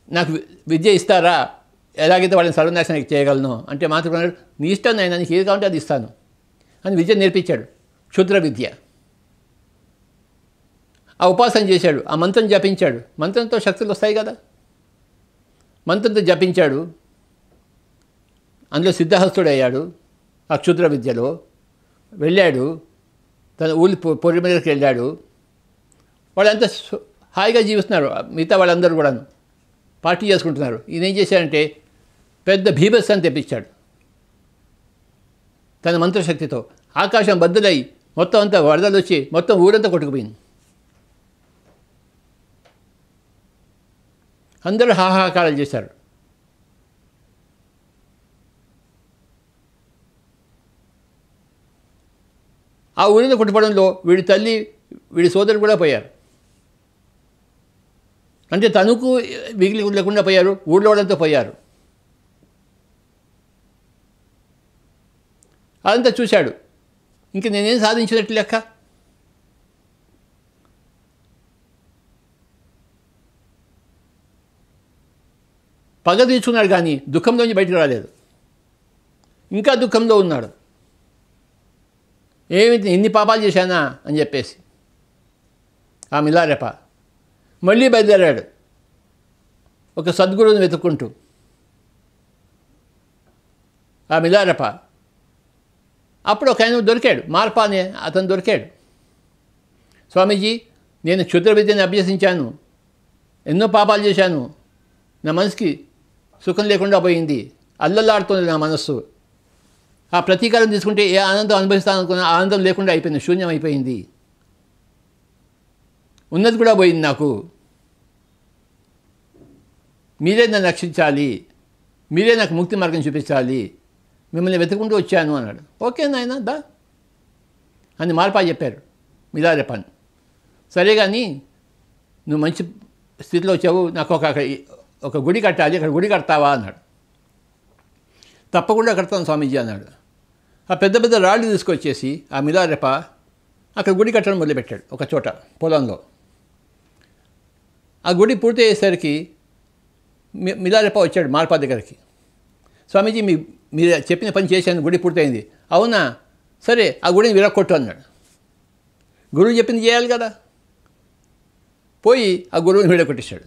నాకు విద్య ఇస్తారా? ఎలాగైతే వాళ్ళని సర్వనాశనం చేయగలను అంటే మాత్రం నీ ఇష్టం నాయన, నీకు ఏది కావాలంటే అది ఇస్తాను అని విద్య నేర్పించాడు, క్షుద్ర విద్య. ఆ ఉపాసన చేశాడు, ఆ మంత్రం జపించాడు. మంత్రంతో శక్తులు వస్తాయి కదా, మంత్రంతో జపించాడు. అందులో సిద్ధహస్తుడయ్యాడు. ఆ క్షుద్ర విద్యలో వెళ్ళాడు, తన ఊరి పొరి మీదకి వెళ్ళాడు. వాళ్ళంతా హాయిగా జీవిస్తున్నారు, మిగతా వాళ్ళందరూ కూడాను పార్టీ చేసుకుంటున్నారు. ఈయన ఏం చేశాడంటే పెద్ద భీభత్సాన్ని తెప్పించాడు. తన మంత్రశక్తితో ఆకాశం బద్దలై మొత్తం అంతా వరదలు వచ్చి మొత్తం ఊరంతా కొట్టుకుపోయింది. అందరూ హాహాకారాలు చేశారు. ఆ ఊరిలో కొట్టుకోవడంలో వీడి తల్లి, వీడి సోదరుడు కూడా పోయారు. అంటే తనకు మిగిలి లేకుండా పోయారు, ఊళ్ళో వాళ్ళంతా పోయారు. అదంతా చూశాడు. ఇంక నేనేం సాధించినట్లు లెక్క. పగ తీర్చుకున్నాడు కానీ దుఃఖంలోంచి బయటకు రాలేదు, ఇంకా దుఃఖంలో ఉన్నాడు. ఏమిటి ఎన్ని పాపాలు చేశానా అని చెప్పేసి ఆ మిలారెప్ప మళ్ళీ బయలుదేరాడు ఒక సద్గురువుని వెతుక్కుంటూ. ఆ మిలారెప్ప అప్పుడు ఒక ఆయన దొరికాడు, మార్పా అనే అతను దొరికాడు. స్వామీజీ, నేను క్షుద్ర విద్యని అభ్యసించాను, ఎన్నో పాపాలు చేశాను, నా మనసుకి సుఖం లేకుండా పోయింది, అల్లల్లాడుతుంది నా మనస్సు, ఆ ప్రతీకారం తీసుకుంటే ఏ ఆనందం అనుభవిస్తాను అనుకున్న ఆనందం లేకుండా అయిపోయింది, శూన్యం అయిపోయింది, ఉన్నది కూడా పోయింది నాకు, మీరే నన్ను రక్షించాలి, మీరే నాకు ముక్తి మార్గం చూపించాలి, మిమ్మల్ని వెతుకుంటూ వచ్చాను అన్నాడు. ఓకే నాయన దా అని మార్పా చెప్పారు మిలారెపాన్. సరే కానీ నువ్వు మంచి స్థితిలో వచ్చావు, నాకు ఒక గుడి కట్టాలి, అక్కడ గుడి కడతావా అన్నాడు. తప్పకుండా కడతాను స్వామీజీ అన్నాడు. ఆ పెద్ద పెద్ద రాళ్ళు తీసుకొచ్చేసి ఆ మిలారెప అక్కడ గుడి కట్టడం మొదలుపెట్టాడు ఒక చోట పొలంలో. ఆ గుడి పూర్తి అయ్యేసరికి మిలారెప వచ్చాడు మార్పా దగ్గరికి. స్వామీజీ మీరు చెప్పిన పని చేశాను, గుడి పూర్తయింది. అవునా, సరే ఆ గుడిని విరక్కొట్టు అన్నాడు. గురువు చెప్పింది చేయాలి కదా. పోయి ఆ గురువుని విడగొట్టేశాడు.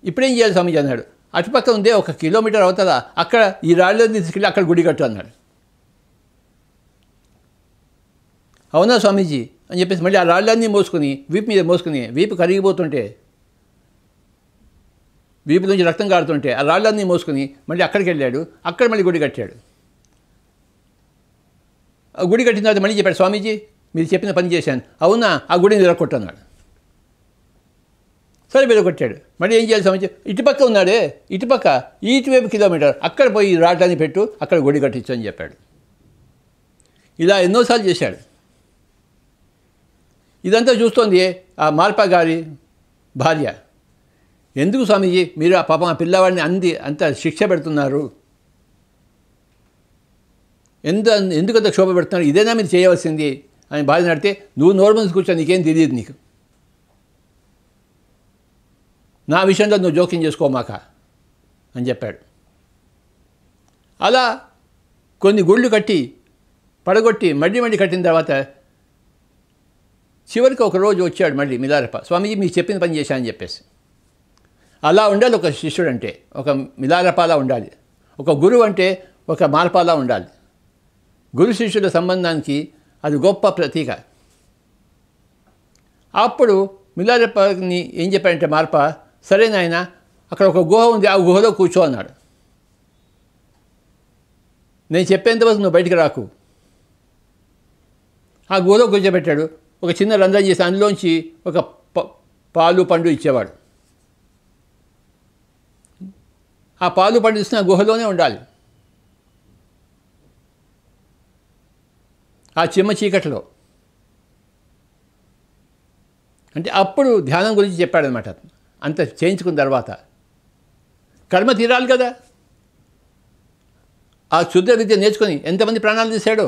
ఇప్పుడేం చేయాలి స్వామీజీ అన్నాడు. అటుపక్క ఉందే 1 కిలోమీటర్ అవుతుందా, అక్కడ ఈ రాళ్ళని తీసుకెళ్ళి అక్కడ గుడి కట్టు అన్నాడు. అవునా స్వామీజీ అని చెప్పేసి మళ్ళీ ఆ రాళ్ళన్నీ మోసుకుని వీపు మీద మోసుకుని, వీపు కరిగిపోతుంటే, వీపు నుంచి రక్తం కారుతుంటే ఆ రాళ్ళన్నీ మోసుకుని మళ్ళీ అక్కడికి వెళ్ళాడు. అక్కడ మళ్ళీ గుడి కట్టాడు. ఆ గుడి కట్టిన తర్వాత మళ్ళీ చెప్పాడు, స్వామీజీ మీరు చెప్పిన పని చేశాను. అవునా, ఆ గుడిని విరగొట్టు అన్నాడు. సరే విరగొట్టాడు. మళ్ళీ ఏం చేయాలి స్వామీజీ, ఇటుపక్క ఉన్నాడే, ఇటుపక్క ఇటువైపు కిలోమీటర్ అక్కడ పోయి రాళ్ళని పెట్టు, అక్కడ గుడి కట్టించు అని చెప్పాడు. ఇలా ఎన్నోసార్లు చేశాడు. ఇదంతా చూస్తోంది ఆ మార్పా గారి భార్య. ఎందుకు స్వామీజీ మీరు ఆ పాపం ఆ పిల్లవాడిని అంత శిక్ష పెడుతున్నారు, ఎందుకంత క్షోభ పెడుతున్నారు, ఇదేనా మీరు చేయవలసింది అని భార్య నడితే, నువ్వు నోరు ముందు కూర్చొని నీకేం తెలియదు, నీకు నా విషయంలో నువ్వు జోక్యం చేసుకోమాక అని చెప్పాడు. అలా కొన్ని గుళ్ళు కట్టి పడగొట్టి మళ్ళీ కట్టిన తర్వాత చివరికి ఒక రోజు వచ్చాడు మళ్ళీ మిలారెప. స్వామీజీ మీకు చెప్పిన పని చేశానని చెప్పేసి. అలా ఉండాలి ఒక శిష్యుడు అంటే, ఒక మిలారెపాలా ఉండాలి, ఒక గురువు అంటే ఒక మార్పాలా ఉండాలి. గురు శిష్యుల సంబంధానికి అది గొప్ప ప్రతీక. అప్పుడు మిలారెపాని ఏం చెప్పాడంటే మార్పా, సరే నాయన అక్కడ ఒక గుహ ఉంది, ఆ గుహలో కూర్చో అన్నాడు. నేను చెప్పేంతవరకు నువ్వు బయటికి రాకు. ఆ గుహలో కూర్చోబెట్టాడు. ఒక చిన్న రంధ్రం చేసి అందులోంచి ఒక పాలు పండు ఇచ్చేవాడు. ఆ పాలు పండు ఇస్తున్న గుహలోనే ఉండాలి, ఆ చిమ్మ చీకట్లో. అంటే అప్పుడు ధ్యానం గురించి చెప్పాడనమాట. అంత చేయించుకున్న తర్వాత కర్మ తీరాలి కదా. ఆ క్షుద్ర విద్య నేర్చుకొని ఎంతమంది ప్రాణాలు తీశాడో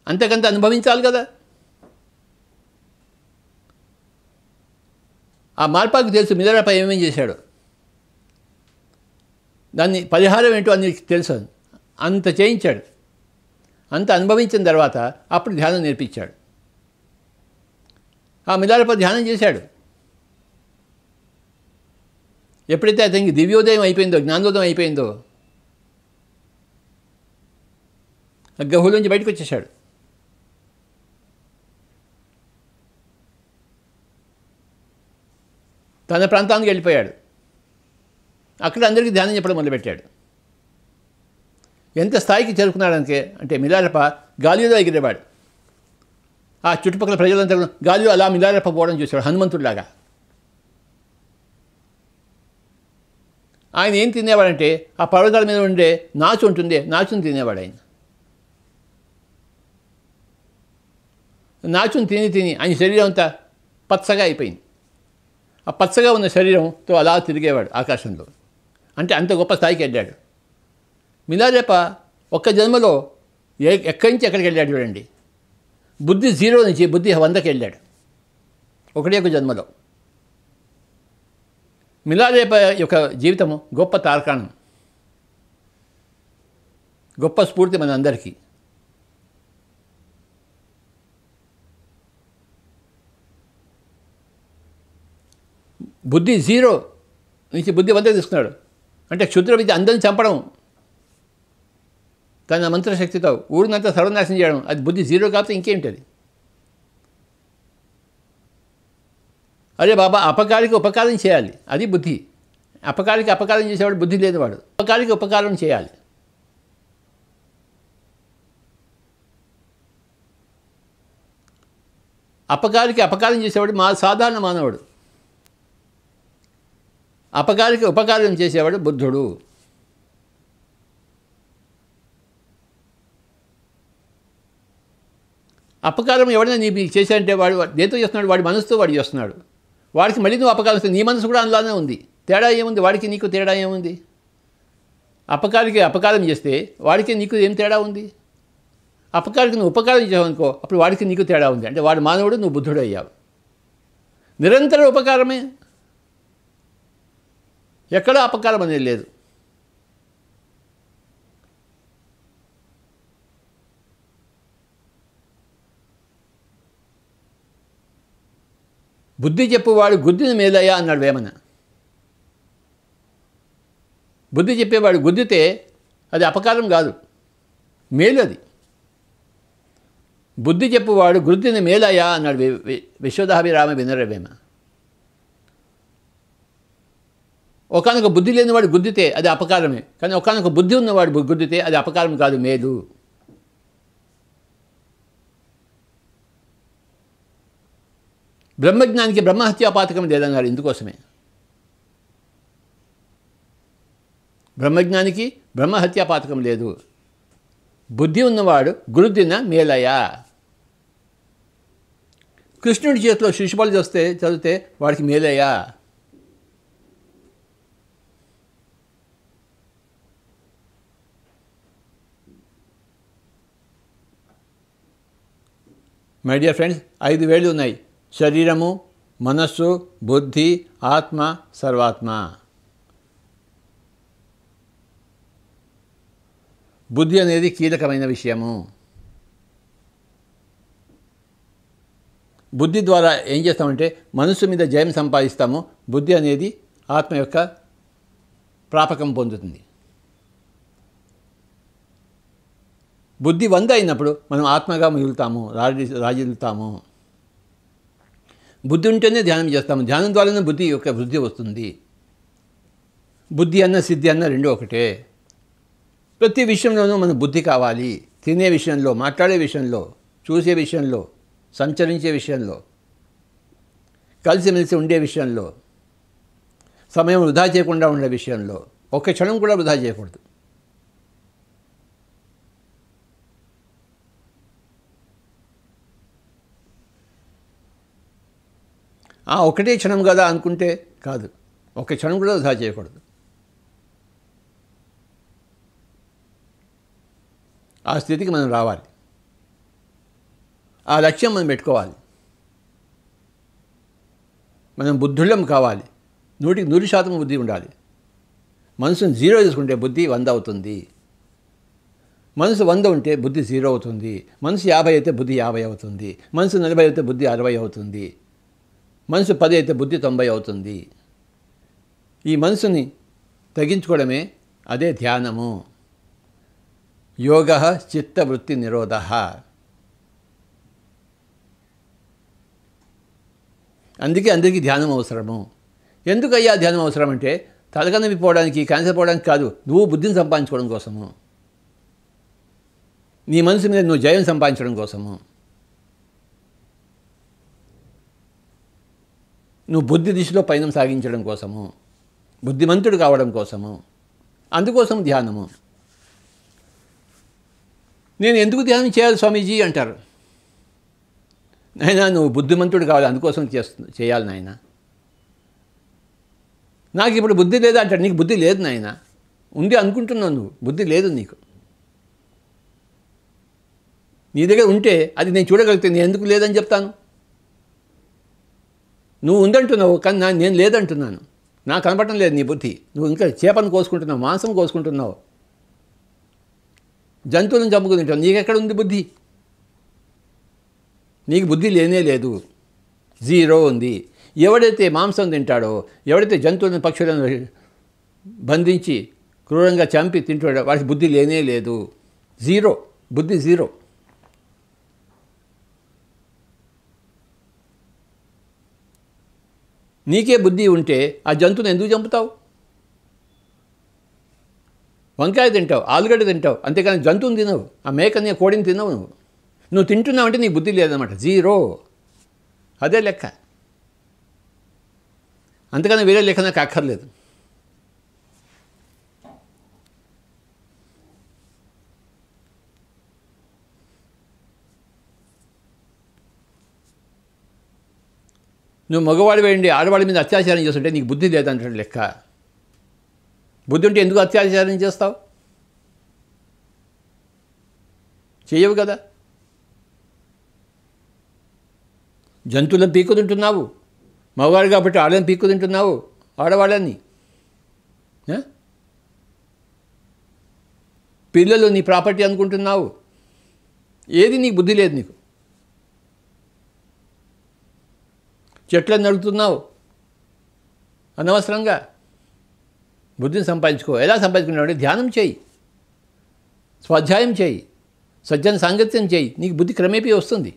అంతకంత అనుభవించాలి కదా. ఆ మార్పాకు తెలుసు మిలారెప ఏమేం చేశాడు, దాన్ని పరిహారం ఏంటో అని తెలుసు. అంత చేయించాడు. అంత అనుభవించిన తర్వాత అప్పుడు ధ్యానం నేర్పించాడు. ఆ మిలారెప ధ్యానం చేశాడు. ఎప్పుడైతే అతనికి దివ్యోదయం అయిపోయిందో, జ్ఞానోదయం అయిపోయిందో, ఆ గుహలోంచి బయటకు వచ్చేసాడు. తన ప్రాంతానికి వెళ్ళిపోయాడు. అక్కడ అందరికీ ధ్యానం చెప్పడం మొదలుపెట్టాడు. ఎంత స్థాయికి చేరుకున్నాడంటే అంటే మిలారెప గాలిలో ఎగిరేవాడు. ఆ చుట్టుపక్కల ప్రజలంతా గాలిలో అలా మిలారెప పోవడం చూశాడు, హనుమంతుడిలాగా. ఆయన ఏం తినేవాడంటే ఆ పర్వతాల మీద ఉండే నాచు ఉంటుంది, నాచుని తినేవాడు. ఆయన నాచుని తిని ఆయన శరీరం అంతా పచ్చగా అయిపోయింది. ఆ పచ్చగా ఉన్న శరీరంతో అలా తిరిగేవాడు ఆకాశంలో. అంటే అంత గొప్ప స్థాయికి వెళ్ళాడు. మిలారెప ఒక్క జన్మలో ఎక్కడి నుంచి ఎక్కడికి వెళ్ళాడు చూడండి. బుద్ధి 0 నుంచి బుద్ధి 100కి వెళ్ళాడు ఒకటే ఒక జన్మలో. మిలారెప యొక్క జీవితము గొప్ప తార్కాణం, గొప్ప స్ఫూర్తి మన అందరికీ. బుద్ధి 0 నుంచి బుద్ధి 100 తీసుకున్నాడు. అంటే క్షుద్ర విద్య అందరిని చంపడం, తన మంత్రశక్తితో ఊరినంతా సర్వనాశనం చేయడం, అది బుద్ధి జీరో కాకపోతే ఇంకేంటది? అరే బాబా, అపకారికి ఉపకారం చేయాలి, అది బుద్ధి. అపకారికి అపకారం చేసేవాడు బుద్ధి లేనివాడు. ఉపకారికి ఉపకారం చేయాలి. అపకారికి అపకారం చేసేవాడు సాధారణ మానవుడు. అపకారికి ఉపకారం చేసేవాడు బుద్ధుడు. అపకారం ఎవరైనా నీకు చేశాడంటే వాడు దేంతో చేస్తున్నాడు? వాడి మనసుతో వాడు చేస్తున్నాడు. వాడికి మళ్ళీ నువ్వు అపకారం వస్తే నీ మనసు కూడా అందులోనే ఉంది. తేడా ఏముంది? వాడికి నీకు తేడా ఏముంది? అపకారికి అపకారం చేస్తే వాడికి నీకు ఏం తేడా ఉంది? అపకారికి నువ్వు ఉపకారం చేసావనుకో, అప్పుడు వాడికి నీకు తేడా ఉంది. అంటే వాడు మానవుడు, నువ్వు బుద్ధుడు అయ్యావు. నిరంతర ఉపకారమే, ఎక్కడా అపకారం అనేది లేదు. బుద్ధి చెప్పువాడు గుద్దిని మేలయ్యా అన్నాడు వేమన. బుద్ధి చెప్పేవాడు గుద్దితే అది అపకారం కాదు, మేలు అది. బుద్ధి చెప్పువాడు గుద్దిని మేలయ్యా అన్నాడు విశ్వదాభిరామ వినరవేమ. ఒకనొక బుద్ధి లేనివాడు గుద్దితే అది అపకారమే, కానీ ఒకనొక బుద్ధి ఉన్నవాడు గుద్దితే అది అపకారం కాదు, మేలు. బ్రహ్మజ్ఞానికి బ్రహ్మహత్యాపాతకం లేదన్నారు ఇందుకోసమే. బ్రహ్మజ్ఞానికి బ్రహ్మహత్యాపాతకం లేదు. బుద్ధి ఉన్నవాడు గురుదిన మేలయ. కృష్ణుడి చేతిలో శిశుపాలు చదివితే వాడికి మేలయ. మై డియర్ ఫ్రెండ్స్, 5 వేళ్ళు ఉన్నాయి: శరీరము, మనస్సు, బుద్ధి, ఆత్మ, సర్వాత్మ. బుద్ధి అనేది కీలకమైన విషయము. బుద్ధి ద్వారా ఏం చేస్తామంటే మనస్సు మీద జయం సంపాదిస్తాము. బుద్ధి అనేది ఆత్మ యొక్క ప్రాపకం పొందుతుంది. బుద్ధి 100 అయినప్పుడు మనం ఆత్మగా మిగులుతాము, రాజిల్లుతాము. బుద్ధి ఉంటేనే ధ్యానం చేస్తాము. ధ్యానం ద్వారానే బుద్ధి యొక్క వృద్ధి వస్తుంది. బుద్ధి అన్న సిద్ధి అన్న రెండు ఒకటే. ప్రతి విషయంలోనూ మన బుద్ధి కావాలి. తినే విషయంలో, మాట్లాడే విషయంలో, చూసే విషయంలో, సంచరించే విషయంలో, కలిసిమెలిసి ఉండే విషయంలో, సమయం వృధా చేయకుండా ఉండే విషయంలో, ఒక్క క్షణం కూడా వృధా చేయకూడదు. ఒకటే క్షణం కదా అనుకుంటే కాదు, ఒక్క క్షణం కూడా వృధా చేయకూడదు. ఆ స్థితికి మనం రావాలి. ఆ లక్ష్యం మనం పెట్టుకోవాలి. మనం బుద్ధుళ్ళం కావాలి. 100% బుద్ధి ఉండాలి. మనసును 0 తీసుకుంటే బుద్ధి 100 అవుతుంది. మనసు 100 ఉంటే బుద్ధి 0 అవుతుంది. మనసు 50 అయితే బుద్ధి 50 అవుతుంది. మనసు 40 అయితే బుద్ధి 60 అవుతుంది. మనసు 10 అయితే బుద్ధి 90 అవుతుంది. ఈ మనసుని తగ్గించుకోవడమే అదే ధ్యానము. యోగ చిత్తవృత్తి నిరోధ. అందుకే అందరికీ ధ్యానం అవసరము. ఎందుకయ్యా ధ్యానం అవసరం అంటే తలకనొప్పి పోవడానికి, క్యాన్సర్ పోవడానికి కాదు, నువ్వు బుద్ధిని సంపాదించుకోవడం కోసము, నీ మనసు మీద నువ్వు జయం సంపాదించడం కోసము, నువ్వు బుద్ధి దిశలో పయనం సాగించడం కోసము, బుద్ధిమంతుడు కావడం కోసము. అందుకోసం ధ్యానము. నేను ఎందుకు ధ్యానం చేయాలి స్వామీజీ అంటారు. నాయనా, నువ్వు బుద్ధిమంతుడు కావాలి, అందుకోసం చేయాలి నాయన. నాకు ఇప్పుడు బుద్ధి లేదా అంటాడు. నీకు బుద్ధి లేదు నాయన, ఉంది అనుకుంటున్నావు నువ్వు, బుద్ధి లేదు నీకు. నీ దగ్గర ఉంటే అది నేను చూడగలిగితే నేను ఎందుకు లేదని చెప్తాను? నువ్వు ఉందంటున్నావు, కానీ నేను లేదంటున్నాను. నాకు కనపడటం లేదు నీ బుద్ధి. నువ్వు ఇంకా చేపను కోసుకుంటున్నావు, మాంసం కోసుకుంటున్నావు, జంతువులను చంపుకుని తింటావు. నీకెక్కడ ఉంది బుద్ధి? నీకు బుద్ధి లేనే లేదు, 0 ఉంది. ఎవడైతే మాంసం తింటాడో, ఎవడైతే జంతువులను, పక్షులను బంధించి క్రూరంగా చంపి తింటాడో వాడికి బుద్ధి లేనే లేదు. జీరో, బుద్ధి జీరో. నీకే బుద్ధి ఉంటే ఆ జంతువుని ఎందుకు చంపుతావు? వంకాయ తింటావు, ఆలుగడ్డ తింటావు, అంతేకాని జంతువుని తినవు, ఆ మేకని కోడిని తినవు. నువ్వు తింటున్నావు అంటే నీకు బుద్ధి లేదన్నమాట, జీరో. అదే లెక్క, అంతకన్నా వేరే లెక్క నాకు అక్కర్లేదు. నువ్వు మగవాడి వేయండి ఆడవాడి మీద అత్యాచారం చేస్తుంటే నీకు బుద్ధి లేదంటాడు లెక్క. బుద్ధి ఉంటే ఎందుకు అత్యాచారం చేస్తావు? చేయవు కదా. జంతువులను పీక్కు తింటున్నావు, మగవాడు కాబట్టి ఆడని పీక్కు తింటున్నావు, ఆడవాళ్ళని. పిల్లలు నీ ప్రాపర్టీ అనుకుంటున్నావు. ఏది నీకు బుద్ధి లేదు. నీకు చెట్లను నడుగుతున్నావు అనవసరంగా. బుద్ధిని సంపాదించుకో. ఎలా సంపాదించుకున్నావు అంటే ధ్యానం చేయి, స్వాధ్యాయం చేయి, సజ్జన సాంగత్యం చేయి, నీకు బుద్ధి క్రమేపీ వస్తుంది.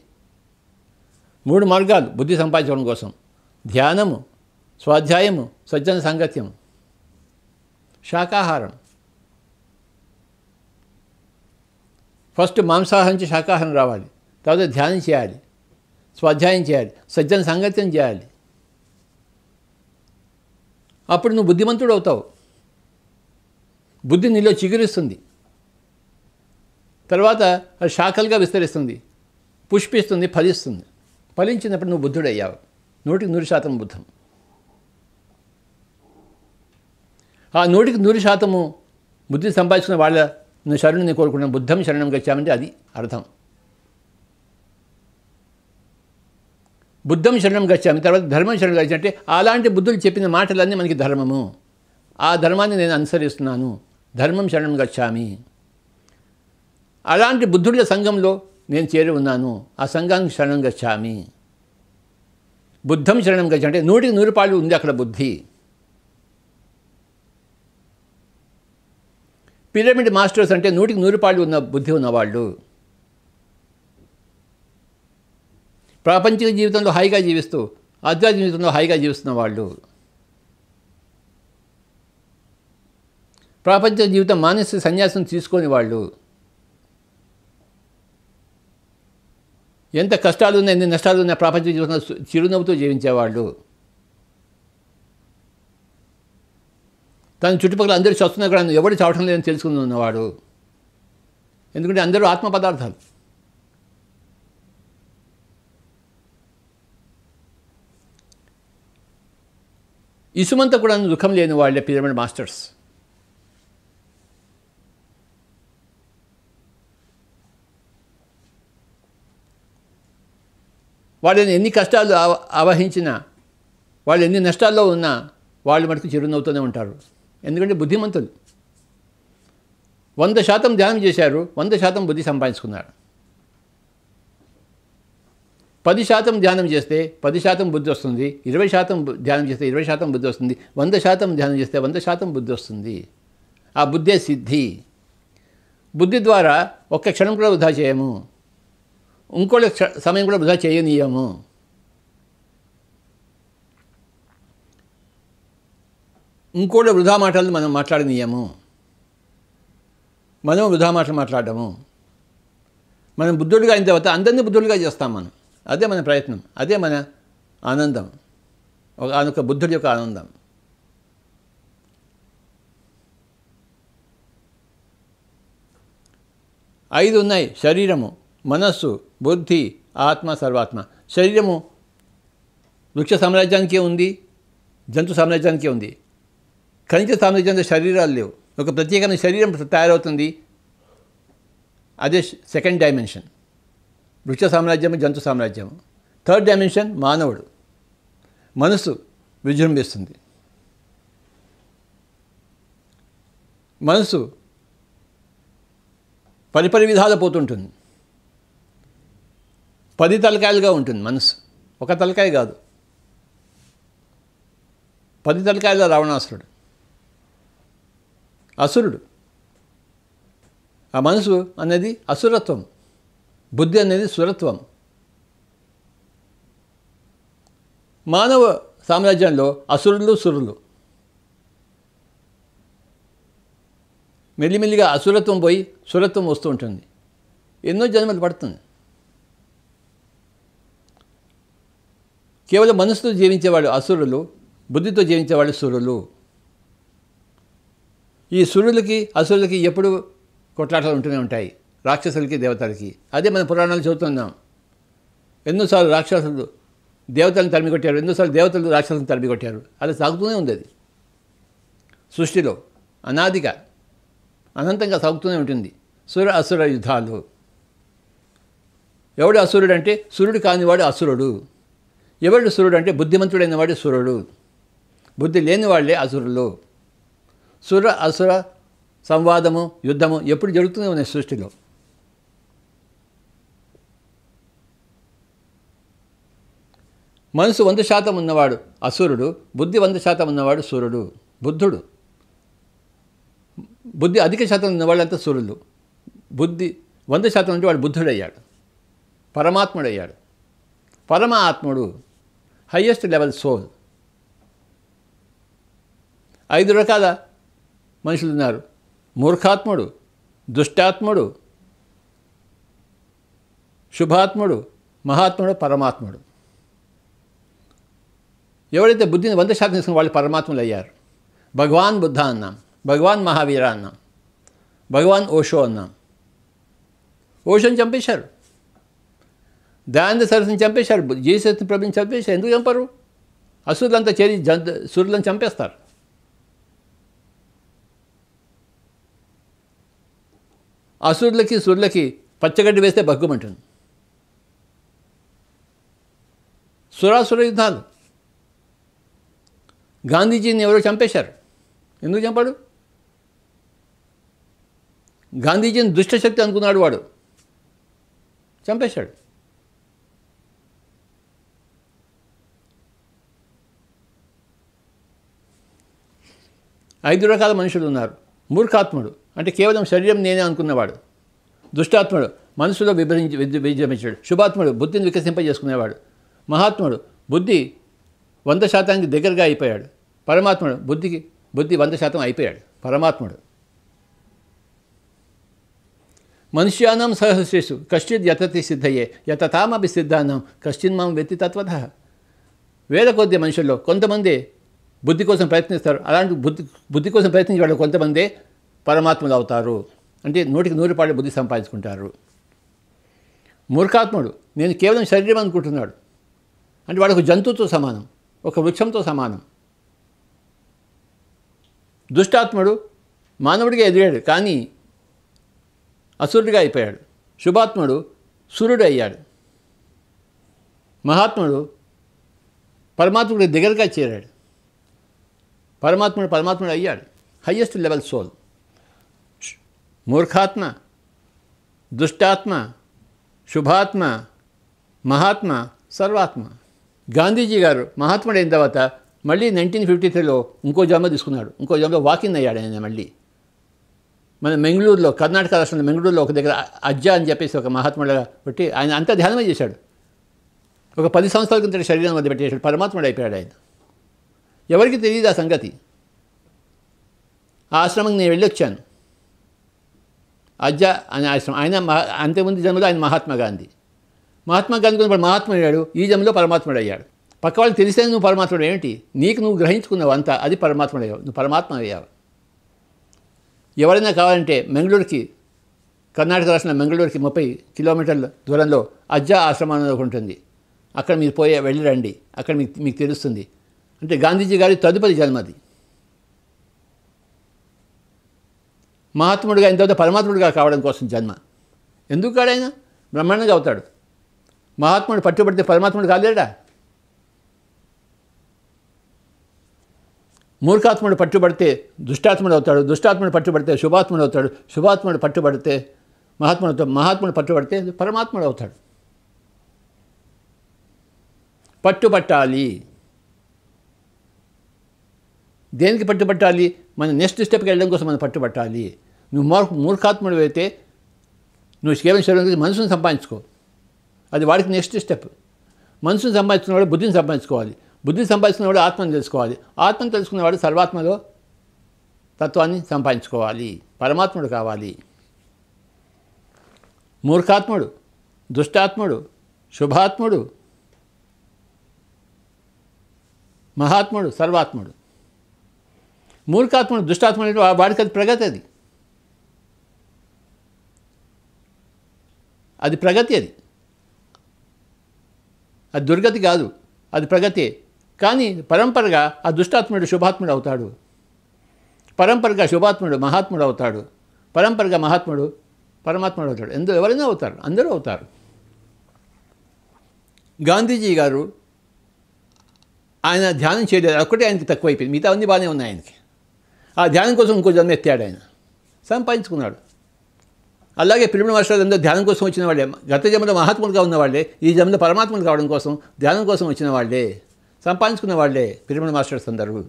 3 మార్గాలు బుద్ధి సంపాదించడం కోసం: ధ్యానము, స్వాధ్యాయము, సజ్జన సాంగత్యం. శాకాహారం ఫస్ట్ మాంసాహారం నుంచి శాకాహారం రావాలి, తర్వాత ధ్యానం చేయాలి, స్వాధ్యాయం చేయాలి, సజ్జన సాంగత్యం చేయాలి. అప్పుడు నువ్వు బుద్ధిమంతుడు అవుతావు. బుద్ధి నీలో చిగురిస్తుంది, తర్వాత అది శాఖలుగా విస్తరిస్తుంది, పుష్పిస్తుంది, ఫలిస్తుంది. ఫలించినప్పుడు నువ్వు బుద్ధుడయ్యావు. 100% బుద్ధం. ఆ 100% బుద్ధి సంపాదించుకున్న వాళ్ళ శరణుని కోరుకున్న బుద్ధం శరణం గచ్చామంటే అది అర్థం. బుద్ధం శరణం గచ్చామి, తర్వాత ధర్మం శరణం గచ్చామి అంటే అలాంటి బుద్ధులు చెప్పిన మాటలన్నీ మనకి ధర్మము. ఆ ధర్మాన్ని నేను అనుసరిస్తున్నాను, ధర్మం శరణం గచ్చామి. అలాంటి బుద్ధుల సంఘంలో నేను చేరి ఉన్నాను, ఆ సంఘానికి శరణం గచ్చామి. బుద్ధం శరణం గచ్చామి అంటే 100% ఉంది అక్కడ బుద్ధి. పిరమిడ్ మాస్టర్స్ అంటే 100% ఉన్న బుద్ధి ఉన్నవాళ్ళు. ప్రాపంచిక జీవితంలో హాయిగా జీవిస్తూ ఆధ్యాత్మిక జీవితంలో హాయిగా జీవిస్తున్న వాళ్ళు. ప్రాపంచిక జీవితం మానసిక సన్యాసం తీసుకొని వాళ్ళు. ఎంత కష్టాలు ఉన్నా, ఎన్ని నష్టాలు ఉన్నా ప్రాపంచిక జీవితంలో చిరునవ్వుతో జీవించేవాళ్ళు. తన చుట్టుపక్కల అందరూ చస్తున్నా కూడా ఎవరు చావటం లేదని తెలుసుకుని ఉన్నవాడు. ఎందుకంటే అందరూ ఆత్మ పదార్థాలు. ఇసుమంత కూడా దుఃఖం లేని వాళ్ళే పిరమిడ్ మాస్టర్స్. వాళ్ళని ఎన్ని కష్టాలు ఆవహించినా, వాళ్ళు ఎన్ని నష్టాల్లో ఉన్నా వాళ్ళు మటుకు చిరునవ్వుతూనే ఉంటారు. ఎందుకంటే బుద్ధిమంతులు. 100% ధ్యానం చేశారు, 100% బుద్ధి సంపాదించుకున్నారు. 10% ధ్యానం చేస్తే 10% బుద్ధి వస్తుంది, 20% ధ్యానం చేస్తే 20% బుద్ధి వస్తుంది, 100% ధ్యానం చేస్తే 100% బుద్ధి వస్తుంది. ఆ బుద్ధే సిద్ధి. బుద్ధి ద్వారా ఒక్క క్షణం కూడా వృధా చేయము, ఇంకోళ్ళ సమయం కూడా వృధా చేయనీయము. ఇంకోళ్ళ వృధా మాటలను మనం మాట్లాడనీయము. మనం వృధా మాటలు మాట్లాడము. మనం బుద్ధుడిగా అయిన తర్వాత అందరినీ బుద్ధుడిగా చేస్తాం మనం. అదే మన ప్రయత్నం, అదే మన ఆనందం, ఒక బుద్ధుడి యొక్క ఆనందం. ఐదు ఉన్నాయి: శరీరము, మనస్సు, బుద్ధి, ఆత్మ, సర్వాత్మ. శరీరము వృక్ష సామ్రాజ్యానికే ఉంది, జంతు సామ్రాజ్యానికే ఉంది. ఖనిజ సామ్రాజ్యంలో శరీరాలు లేవు. ఒక ప్రత్యేకమైన శరీరం తయారవుతుంది, అదే సెకండ్ డైమెన్షన్. వృక్ష సామ్రాజ్యము, జంతు సామ్రాజ్యము. థర్డ్ డైమెన్షన్ మానవుడు. మనసు విజృంభిస్తుంది. మనసు పరిపరి విధాల పోతుంటుంది. 10 తలకాయలుగా ఉంటుంది మనసు. ఒక తలకాయ కాదు, 10 తలకాయల రావణాసురుడు, అసురుడు. ఆ మనసు అనేది అసురత్వం, బుద్ధి అనేది సురత్వం. మానవ సామ్రాజ్యంలో అసురులు సురులు, మెల్లిమెల్లిగా అసురత్వం పోయి సురత్వం వస్తూ ఉంటుంది. ఎన్నో జన్మలు పడుతుంది. కేవలం మనసుతో జీవించేవాళ్ళు అసురులు, బుద్ధితో జీవించేవాళ్ళు సురులు. ఈ సురులకి అసురులకి ఎప్పుడు కొట్లాటలు ఉంటూనే ఉంటాయి, రాక్షసులకి దేవతలకి. అదే మన పురాణాలు చదువుతున్నాం. ఎన్నోసార్లు రాక్షసులు దేవతలను తరిమి కొట్టారు, ఎన్నోసార్లు దేవతలు రాక్షసులను తరిమి కొట్టారు. అలా సాగుతూనే ఉంది. అది సృష్టిలో అనాదిగా అనంతంగా సాగుతూనే ఉంటుంది. సుర అసుర యుద్ధాలు. ఎవడు అసురుడు అంటే సురుడు కానివాడు అసురుడు. ఎవడు సురుడు అంటే బుద్ధిమంతుడైన వాడు సురుడు. బుద్ధి లేని వాళ్ళే అసురులు. సుర అసుర సంవాదము, యుద్ధము ఎప్పుడు జరుగుతూనే ఉన్నాయి సృష్టిలో. మనసు 100% ఉన్నవాడు అసురుడు, బుద్ధి 100% ఉన్నవాడు సురుడు, బుద్ధుడు. బుద్ధి అధిక శాతం ఉన్నవాళ్ళంతా సురులు. బుద్ధి 100% ఉంటే వాడు బుద్ధుడయ్యాడు, పరమాత్ముడయ్యాడు. పరమ ఆత్ముడు, హయ్యెస్ట్ లెవెల్ సోల్. 5 రకాల మనుషులు ఉన్నారు. మూర్ఖాత్ముడు, దుష్టాత్ముడు, శుభాత్ముడు, మహాత్ముడు, పరమాత్ముడు. ఎవరైతే బుద్ధిని 100% తీసుకుని వాళ్ళు పరమాత్ములు అయ్యారు. భగవాన్ బుద్ధ అన్నాం, భగవాన్ మహావీర అన్నాం, భగవాన్ ఓషో అన్నాం. ఓషోని చంపేశారు, దయానంద సరస్వతిని చంపేశారు, జీసస్ ప్రభుని చంపేశారు. ఎందుకు చంపరు? అసురులంతా చేరి సురులను చంపేస్తారు. అసురులకి సురులకి పచ్చగడ్డి వేస్తే బగ్గుమంటుంది. సురాసుర యుద్ధాలు. గాంధీజీని ఎవరో చంపేశారు. ఎందుకు చంపాడు? గాంధీజీని దుష్టశక్తి అనుకున్నాడు వాడు, చంపేశాడు. ఐదు రకాల మనుషులు ఉన్నారు. మూర్ఖాత్ముడు అంటే కేవలం శరీరం నేనే అనుకున్నవాడు. దుష్టాత్ముడు మనసులో విజృంభించాడు. శుభాత్ముడు బుద్ధిని వికసింపజేసుకునేవాడు. మహాత్ముడు బుద్ధి 100% దగ్గరగా అయిపోయాడు. పరమాత్ముడు బుద్ధి 100% అయిపోయాడు. పరమాత్ముడు. మనుష్యానాం సహస్రేషు కశ్చిద్ యతతి సిద్ధయే యతతామపి సిద్ధానాం కశ్చిన్ మాం వెత్తి తత్వతః. వేల కొద్ది మనుషుల్లో కొంతమంది బుద్ధి కోసం ప్రయత్నిస్తారు. అలాంటి బుద్ధి కోసం ప్రయత్నించే వాళ్ళు కొంతమంది పరమాత్ములు అవుతారు. అంటే 100% బుద్ధి సంపాదించుకుంటారు. మూర్ఖాత్ముడు నేను కేవలం శరీరం అనుకుంటున్నాడు. అంటే వాడు ఒక జంతువుతో సమానం, ఒక వృక్షంతో సమానం. దుష్టాత్ముడు మానవుడిగా ఎదిగాడు కానీ అసురుడిగా అయిపోయాడు. శుభాత్ముడు సూర్యుడు అయ్యాడు. మహాత్ముడు పరమాత్ముడి దగ్గరగా చేరాడు. పరమాత్ముడు అయ్యాడు. Highest level soul. మూర్ఖాత్మ, దుష్టాత్మ, శుభాత్మ, మహాత్మ, సర్వాత్మ. గాంధీజీ గారు మహాత్ముడైన తర్వాత మళ్ళీ 1953లో ఇంకో జన్మ తీసుకున్నాడు. ఇంకో జన్మలో వాకింగ్ అయ్యాడు ఆయన. మళ్ళీ మన మెంగళూరులో, కర్ణాటక రాష్ట్రంలో మెంగళూరులో ఒక దగ్గర అజ్జా అని చెప్పేసి ఒక మహాత్ముడుగా పెట్టి ఆయన అంతా ధ్యానమే చేశాడు. ఒక 10 సంవత్సరాల కింద శరీరం వద్ద పెట్టేశాడు. పరమాత్ముడు అయిపోయాడు ఆయన. ఎవరికి తెలియదు ఆ సంగతి. ఆ ఆశ్రమంకి నేను వెళ్ళొచ్చాను. అజ్జా అనే ఆశ్రమం. ఆయన అంతకుముందు జన్మలో ఆయన మహాత్మా గాంధీ గురించి మహాత్ముడు అయ్యాడు. ఈ జన్మలో పరమాత్ముడు అయ్యాడు. పక్క వాళ్ళకి తెలిసే నువ్వు పరమాత్ముడు ఏమిటి? నీకు నువ్వు గ్రహించుకున్నావు అంతా, అది పరమాత్ముడు అయ్యావు. నువ్వు పరమాత్మ అయ్యావు. ఎవరైనా కావాలంటే మెంగళూరుకి, కర్ణాటక రాష్ట్రంలో మెంగళూరుకి 30 కిలోమీటర్ల దూరంలో అజ్జా ఆశ్రమం ఒకటి ఉంటుంది. అక్కడ మీరు వెళ్ళి రండి. అక్కడ మీకు తెలుస్తుంది. అంటే గాంధీజీ గారి తదుపరి జన్మది. మహాత్ముడిగా అయిన తర్వాత పరమాత్ముడిగా కావడం కోసం జన్మ. ఎందుకు కాడైనా బ్రహ్మాండంగా అవుతాడు. మహాత్ముడు పట్టుబడితే పరమాత్ముడు కాలేడా? మూర్ఖాత్ముడు పట్టుబడితే దుష్టాత్ముడు అవుతాడు. దుష్టాత్ముడు పట్టుబడితే శుభాత్ముడు అవుతాడు. శుభాత్ముడు పట్టుబడితే మహాత్ముడు పట్టుబడితే పరమాత్ముడు అవుతాడు. పట్టుబట్టాలి. దేనికి పట్టుబట్టాలి? మన నెక్స్ట్ స్టెప్కి వెళ్ళడం కోసం మనం పట్టుబట్టాలి. నువ్వు మూర్ఖాత్ముడు అయితే నువ్వు కేవలం శరీరం మనసును సంపాదించుకో. అది వాడికి నెక్స్ట్ స్టెప్. మనసును సంపాదించుకున్నవాడు బుద్ధిని సంపాదించుకోవాలి. బుద్ధిని సంపాదించుకున్నవాడు ఆత్మను తెలుసుకోవాలి. ఆత్మను తెలుసుకున్నవాడు సర్వాత్మలో తత్వాన్ని సంపాదించుకోవాలి. పరమాత్ముడు కావాలి. మూర్ఖాత్ముడు, దుష్టాత్ముడు, శుభాత్ముడు, మహాత్ముడు, సర్వాత్ముడు. మూర్ఖాత్ముడు, దుష్టాత్ముడు వాడికి అది ప్రగతి. అది ప్రగతి. అది దుర్గతి కాదు, అది ప్రగతి. కానీ పరంపరగా ఆ దుష్టాత్ముడు శుభాత్ముడు అవుతాడు. పరంపరగా శుభాత్ముడు మహాత్ముడు అవుతాడు. పరంపరగా మహాత్ముడు పరమాత్ముడు అవుతాడు. ఎవరైనా అవుతారు, అందరూ అవుతారు. గాంధీజీ గారు ఆయన ధ్యానం చేయలేదు, ఒక్కటే ఆయనకి తక్కువైపోయింది. మిగతా అన్నీ బాగానే ఉన్నాయి ఆయనకి. ఆ ధ్యానం కోసం ఇంకో జన్మ ఎత్తాడు, ఆయన సంపాదించుకున్నాడు. అలాగే పిరమిడ్ మాస్టర్లు అందరూ ధ్యానం కోసం వచ్చిన వాళ్ళే. గత జన్మలో మహాత్ములుగా ఉన్నవాళ్ళే, ఈ జన్మలో పరమాత్మలు కావడం కోసం ధ్యానం కోసం వచ్చిన వాళ్ళే, సంపాదించుకున్న వాళ్ళే పిరమిడ్ మాస్టర్స్ అందరూ.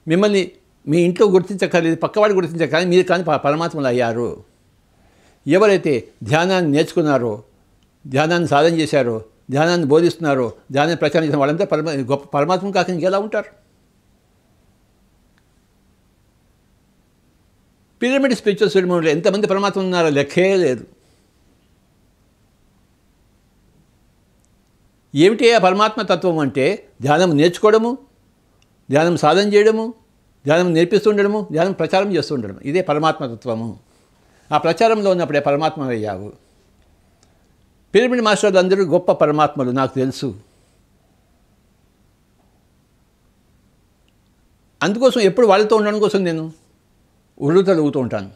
మిమ్మల్ని మీ ఇంట్లో గుర్తించక్కర్లేదు, పక్కవాడు గుర్తించక్కర్లేదు, మీరు కానీ పరమాత్మలు అయ్యారు. ఎవరైతే ధ్యానాన్ని నేర్చుకున్నారో, ధ్యానాన్ని సాధన చేశారో, ధ్యానాన్ని బోధిస్తున్నారో, ధ్యానాన్ని ప్రచారం చేసిన వాళ్ళంతా గొప్ప పరమాత్మను కాక ఇంకెలా ఉంటారు? పిరమిడ్ స్పిరిచువల్ సెరమనీలో ఎంతమంది పరమాత్మలు ఉన్నారో లెక్కే లేదు. ఏమిటి ఆ పరమాత్మ తత్వం అంటే? ధ్యానం నేర్చుకోవడము, ధ్యానం సాధన చేయడము, ధ్యానం నేర్పిస్తుండడము, ధ్యానం ప్రచారం చేస్తుండడం. ఇదే పరమాత్మ తత్వము. ఆ ప్రచారంలో ఉన్నప్పుడే పరమాత్మ అయ్యావు. పిరమిడ్ మాస్టర్లు అందరూ గొప్ప పరమాత్మలు నాకు తెలుసు. అందుకోసం ఎప్పుడు వాళ్ళతో ఉండడం కోసం నేను ఉర్రుతలుగుతూ ఉంటాను.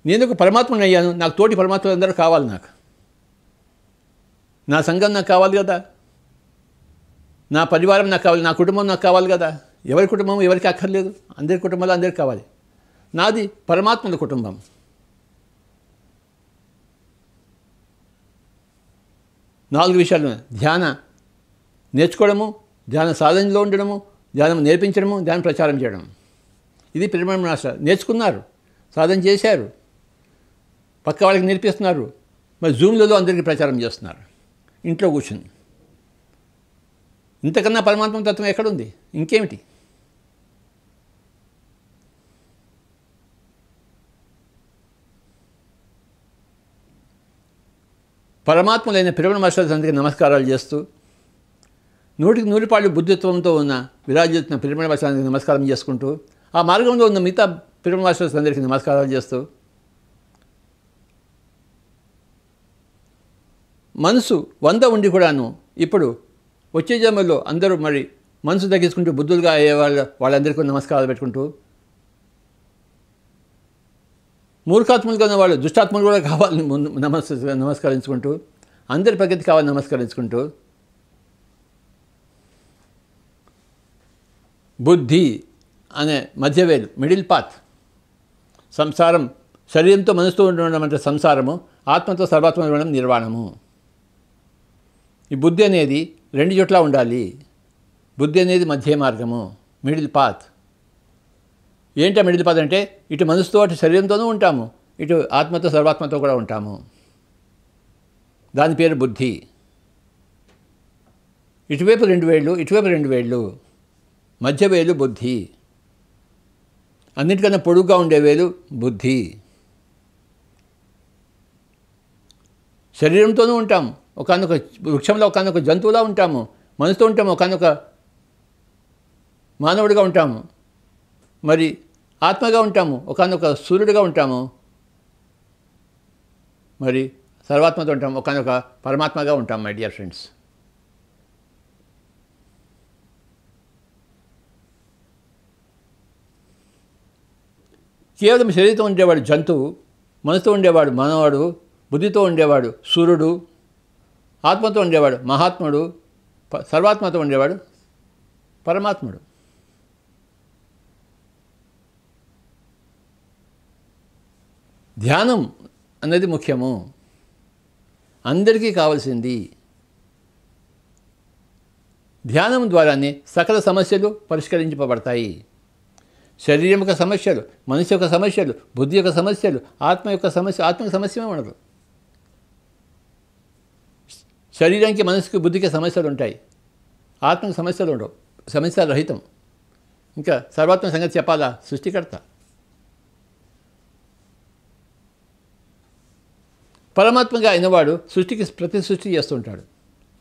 నేను ఒక పరమాత్మని అయ్యాను, నాకు తోటి పరమాత్మలు అందరూ కావాలి. నా సంఘం నాకు కావాలి కదా, నా పరివారం నాకు కావాలి, నా కుటుంబం నాకు కావాలి కదా. ఎవరి కుటుంబం ఎవరికి అక్కర్లేదు, అందరి కుటుంబాలు అందరికి కావాలి. నాది పరమాత్మల కుటుంబం. నాలుగు విషయాలు: ధ్యాన నేర్చుకోవడము, ధ్యాన సాధనలో ఉండడము, ధ్యానం నేర్పించడము, ధ్యానం ప్రచారం చేయడం. ఇది పిరమిడ్ మాస్టర్ నేర్చుకున్నారు, సాధన చేశారు, పక్క వాళ్ళకి నేర్పిస్తున్నారు. మరి జూమ్లలో అందరికీ ప్రచారం చేస్తున్నారు ఇంట్లో కూర్చుని. ఇంతకన్నా పరమాత్మ తత్వం ఎక్కడుంది? ఇంకేమిటి? పరమాత్మలైన పిరమిడ్ మాస్టర్స్ అందరికీ నమస్కారాలు చేస్తూ, 100కి 100 బుద్ధిత్వంతో ఉన్న విరాజిస్తున్న పిరమిడ్ మాస్టర్స్ అందరికీ నమస్కారం చేసుకుంటూ, ఆ మార్గంలో ఉన్న మిగతా పిరమిడ్ మాస్టర్స్ అందరికీ నమస్కారాలు చేస్తూ, మనసు 100 ఉండి కూడాను ఇప్పుడు వచ్చే జన్మలో అందరూ మరి మనసు తగ్గించుకుంటూ బుద్ధులుగా అయ్యే వాళ్ళందరికీ నమస్కారాలు పెట్టుకుంటూ, మూర్ఖాత్ములుగా ఉన్న వాళ్ళు దుష్టాత్ములు కూడా కావాలని నమస్కరించుకుంటూ, అందరి ప్రగతి కావాలని నమస్కరించుకుంటూ, బుద్ధి అనే మధ్యవేలు, మిడిల్ పాత్. సంసారం శరీరంతో మనసుతో ఉండడం అంటే సంసారము, ఆత్మతో సర్వాత్మ ఉండడం నిర్వాణము. ఈ బుద్ధి అనేది 2 చోట్ల ఉండాలి. బుద్ధి అనేది మధ్య మార్గము, మిడిల్ పాత్. ఏంటో మిడిల్ పాత్ అంటే ఇటు మనసుతో అటు శరీరంతోనూ ఉంటాము, ఇటు ఆత్మతో సర్వాత్మతో కూడా ఉంటాము. దాని పేరు బుద్ధి. ఇటువైపు 2 వేళ్ళు, ఇటువైపు 2 వేళ్ళు, మధ్య వేలు బుద్ధి. అన్నిటికన్నా పొడుగ్గా ఉండే వేలు బుద్ధి. శరీరంతోనూ ఉంటాము, ఒకనొక వృక్షంలో ఒకనొక జంతువులా ఉంటాము, మనసుతో ఉంటాము, ఒకనొక మానవుడిగా ఉంటాము, మరి ఆత్మగా ఉంటాము, ఒకనొక సూర్యుడిగా ఉంటాము, మరి సర్వాత్మతో ఉంటాము, ఒకనొక పరమాత్మగా ఉంటాము. మై డియర్ ఫ్రెండ్స్, కేవలం శరీరంతో ఉండేవాడు జంతువు, మనసుతో ఉండేవాడు మానవాడు, బుద్ధితో ఉండేవాడు సూర్యుడు, ఆత్మతో ఉండేవాడు మహాత్ముడు, సర్వాత్మతో ఉండేవాడు పరమాత్ముడు. ధ్యానం అన్నది ముఖ్యము, అందరికీ కావాల్సింది. ధ్యానం ద్వారానే సకల సమస్యలు పరిష్కరించబడతాయి. శరీరం యొక్క సమస్యలు, మనసు యొక్క సమస్యలు, బుద్ధి యొక్క సమస్యలు, ఆత్మ యొక్క సమస్య, ఆత్మకి సమస్యమే ఉండదు. శరీరానికి, మనసుకి, బుద్ధికి సమస్యలు ఉంటాయి, ఆత్మకి సమస్యలు ఉండవు. సమస్య రహితం. ఇంకా సర్వాత్మ సంగతి చెప్పాలా? సృష్టికర్త. పరమాత్మగా అయినవాడు సృష్టికి ప్రతి సృష్టి చేస్తుంటాడు.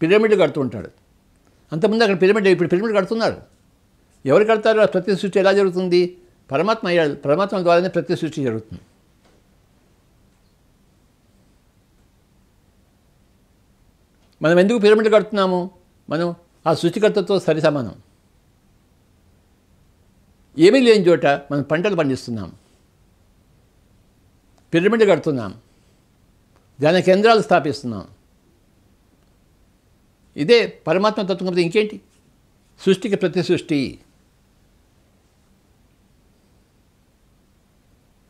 పిరమిడ్ కడుతూ ఉంటాడు. అంతకుముందు అక్కడ పిరమిడ్, ఇప్పుడు పిరమిడ్ కడుతున్నారు. ఎవరు కడతారో ప్రతి సృష్టి ఎలా జరుగుతుంది? పరమాత్మ అయ్యాడు. పరమాత్మ ద్వారానే ప్రతి సృష్టి జరుగుతుంది. మనం ఎందుకు పిరమిడ్ కడుతున్నాము? మనం ఆ సృష్టికర్తతో సరి సమానం. ఏమీ లేని చోట మనం పంటలు పండిస్తున్నాం, పిరమిడ్ కడుతున్నాం, ధ్యాన కేంద్రాలు స్థాపిస్తున్నాం. ఇదే పరమాత్మ తత్వం. కాబట్టి ఇంకేంటి? సృష్టికి ప్రతి సృష్టి,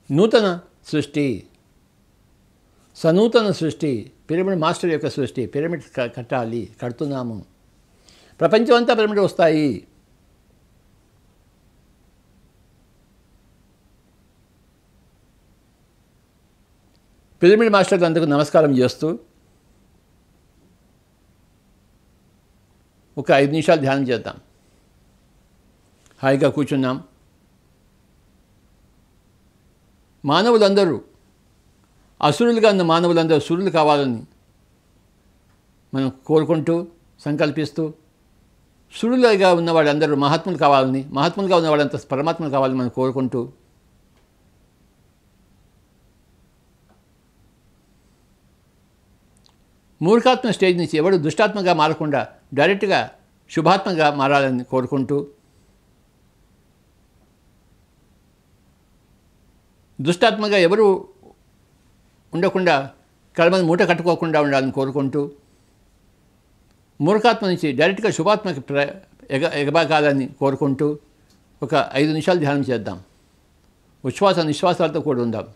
నూతన సృష్టి, సనూతన సృష్టి, పిరమిడ్ మాస్టర్ యొక్క సృష్టి. పిరమిడ్ కట్టాలి, కడుతున్నాము. ప్రపంచం అంతా పిరమిడ్ వస్తాయి. పిరమిడ్ మాస్టర్లు అందరికీ నమస్కారం చేస్తూ ఒక 5 నిమిషాలు ధ్యానం చేద్దాం. హాయిగా కూర్చున్నాం. మానవులందరూ, అసురులుగా ఉన్న మానవులందరూ సురులు కావాలని మనం కోరుకుంటూ, సంకల్పిస్తూ, సురులుగా ఉన్న వాళ్ళందరూ మహాత్ములు కావాలని, మహాత్ములుగా ఉన్న వాళ్ళంతా పరమాత్మలు కావాలని మనం కోరుకుంటూ, మూర్ఖాత్మ స్టేజ్ నుంచి ఎవడు దుష్టాత్మగా మారకుండా డైరెక్ట్గా శుభాత్మగా మారాలని కోరుకుంటూ, దుష్టాత్మగా ఎవరు ఉండకుండా కర్మని మూట కట్టుకోకుండా ఉండాలని కోరుకుంటూ, మూర్ఖాత్మ నుంచి డైరెక్ట్గా శుభాత్మకి ఎగబాకాలని కోరుకుంటూ ఒక 5 నిమిషాలు ధ్యానం చేద్దాం. ఉచ్ఛ్వాస నిశ్వాసాలతో కూడి ఉందాం.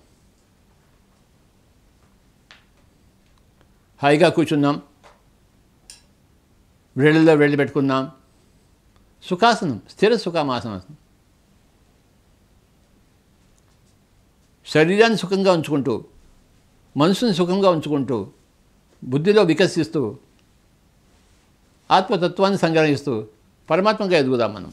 హాయిగా కూర్చున్నాం. వేళ్ళల్లో వేళ్ళు పెట్టుకున్నాం. సుఖాసనం, స్థిర సుఖామాసనం. శరీరాన్ని సుఖంగా ఉంచుకుంటూ, మనసుని సుఖంగా ఉంచుకుంటూ, బుద్ధిలో వికసిస్తూ, ఆత్మతత్వాన్ని సంగ్రహిస్తూ పరమాత్మగా ఎదుగుదాం మనం.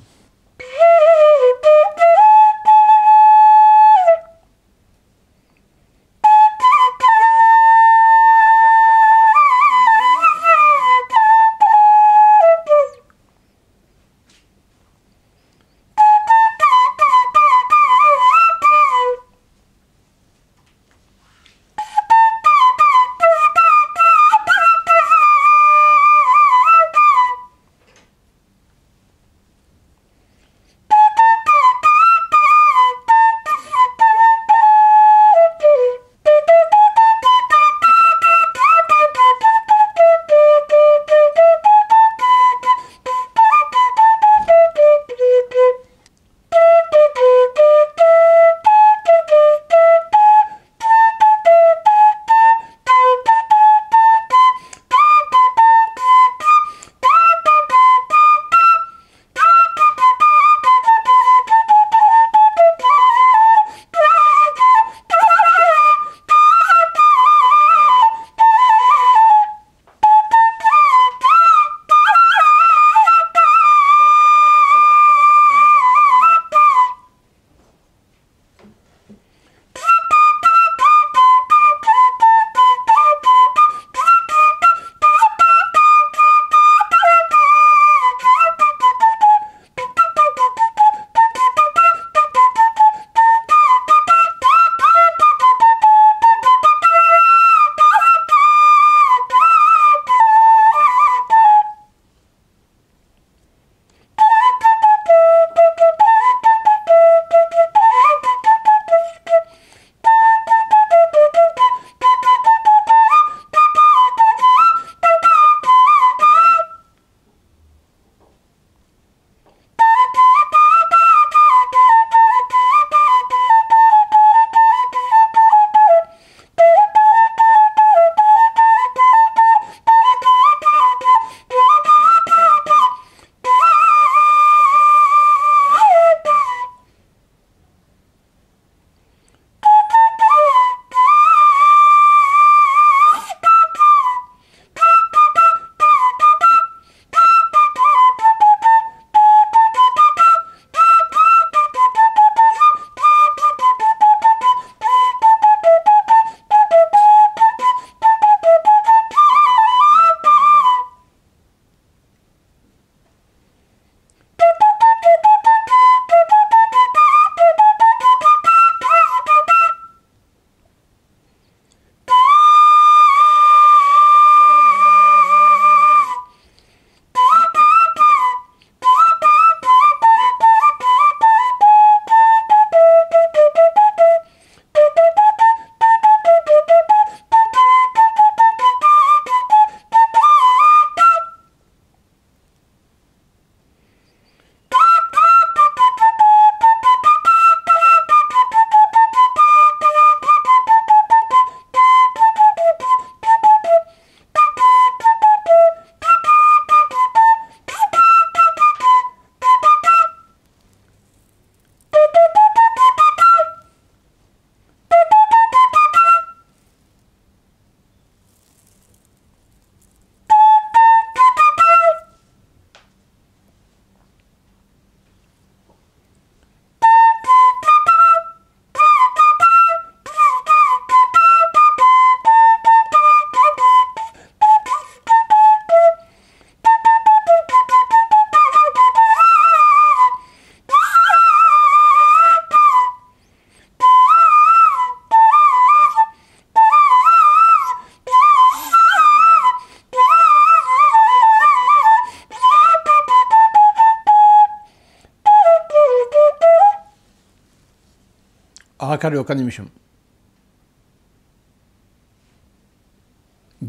ఆఖరి 1 నిమిషం.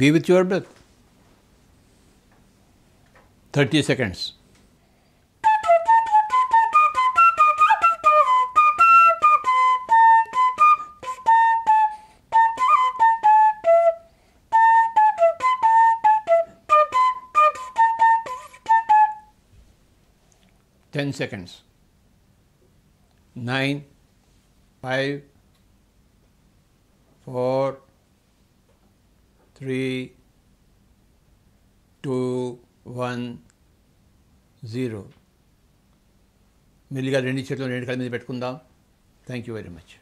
Be with your breath. 30 seconds. Ten seconds. 9, 5, 4, 3, 2, 1, 0. మెల్లిగా 2 చేతులు 2 కళ్ళ మీద పెట్టుకుందాం. Thank you very much.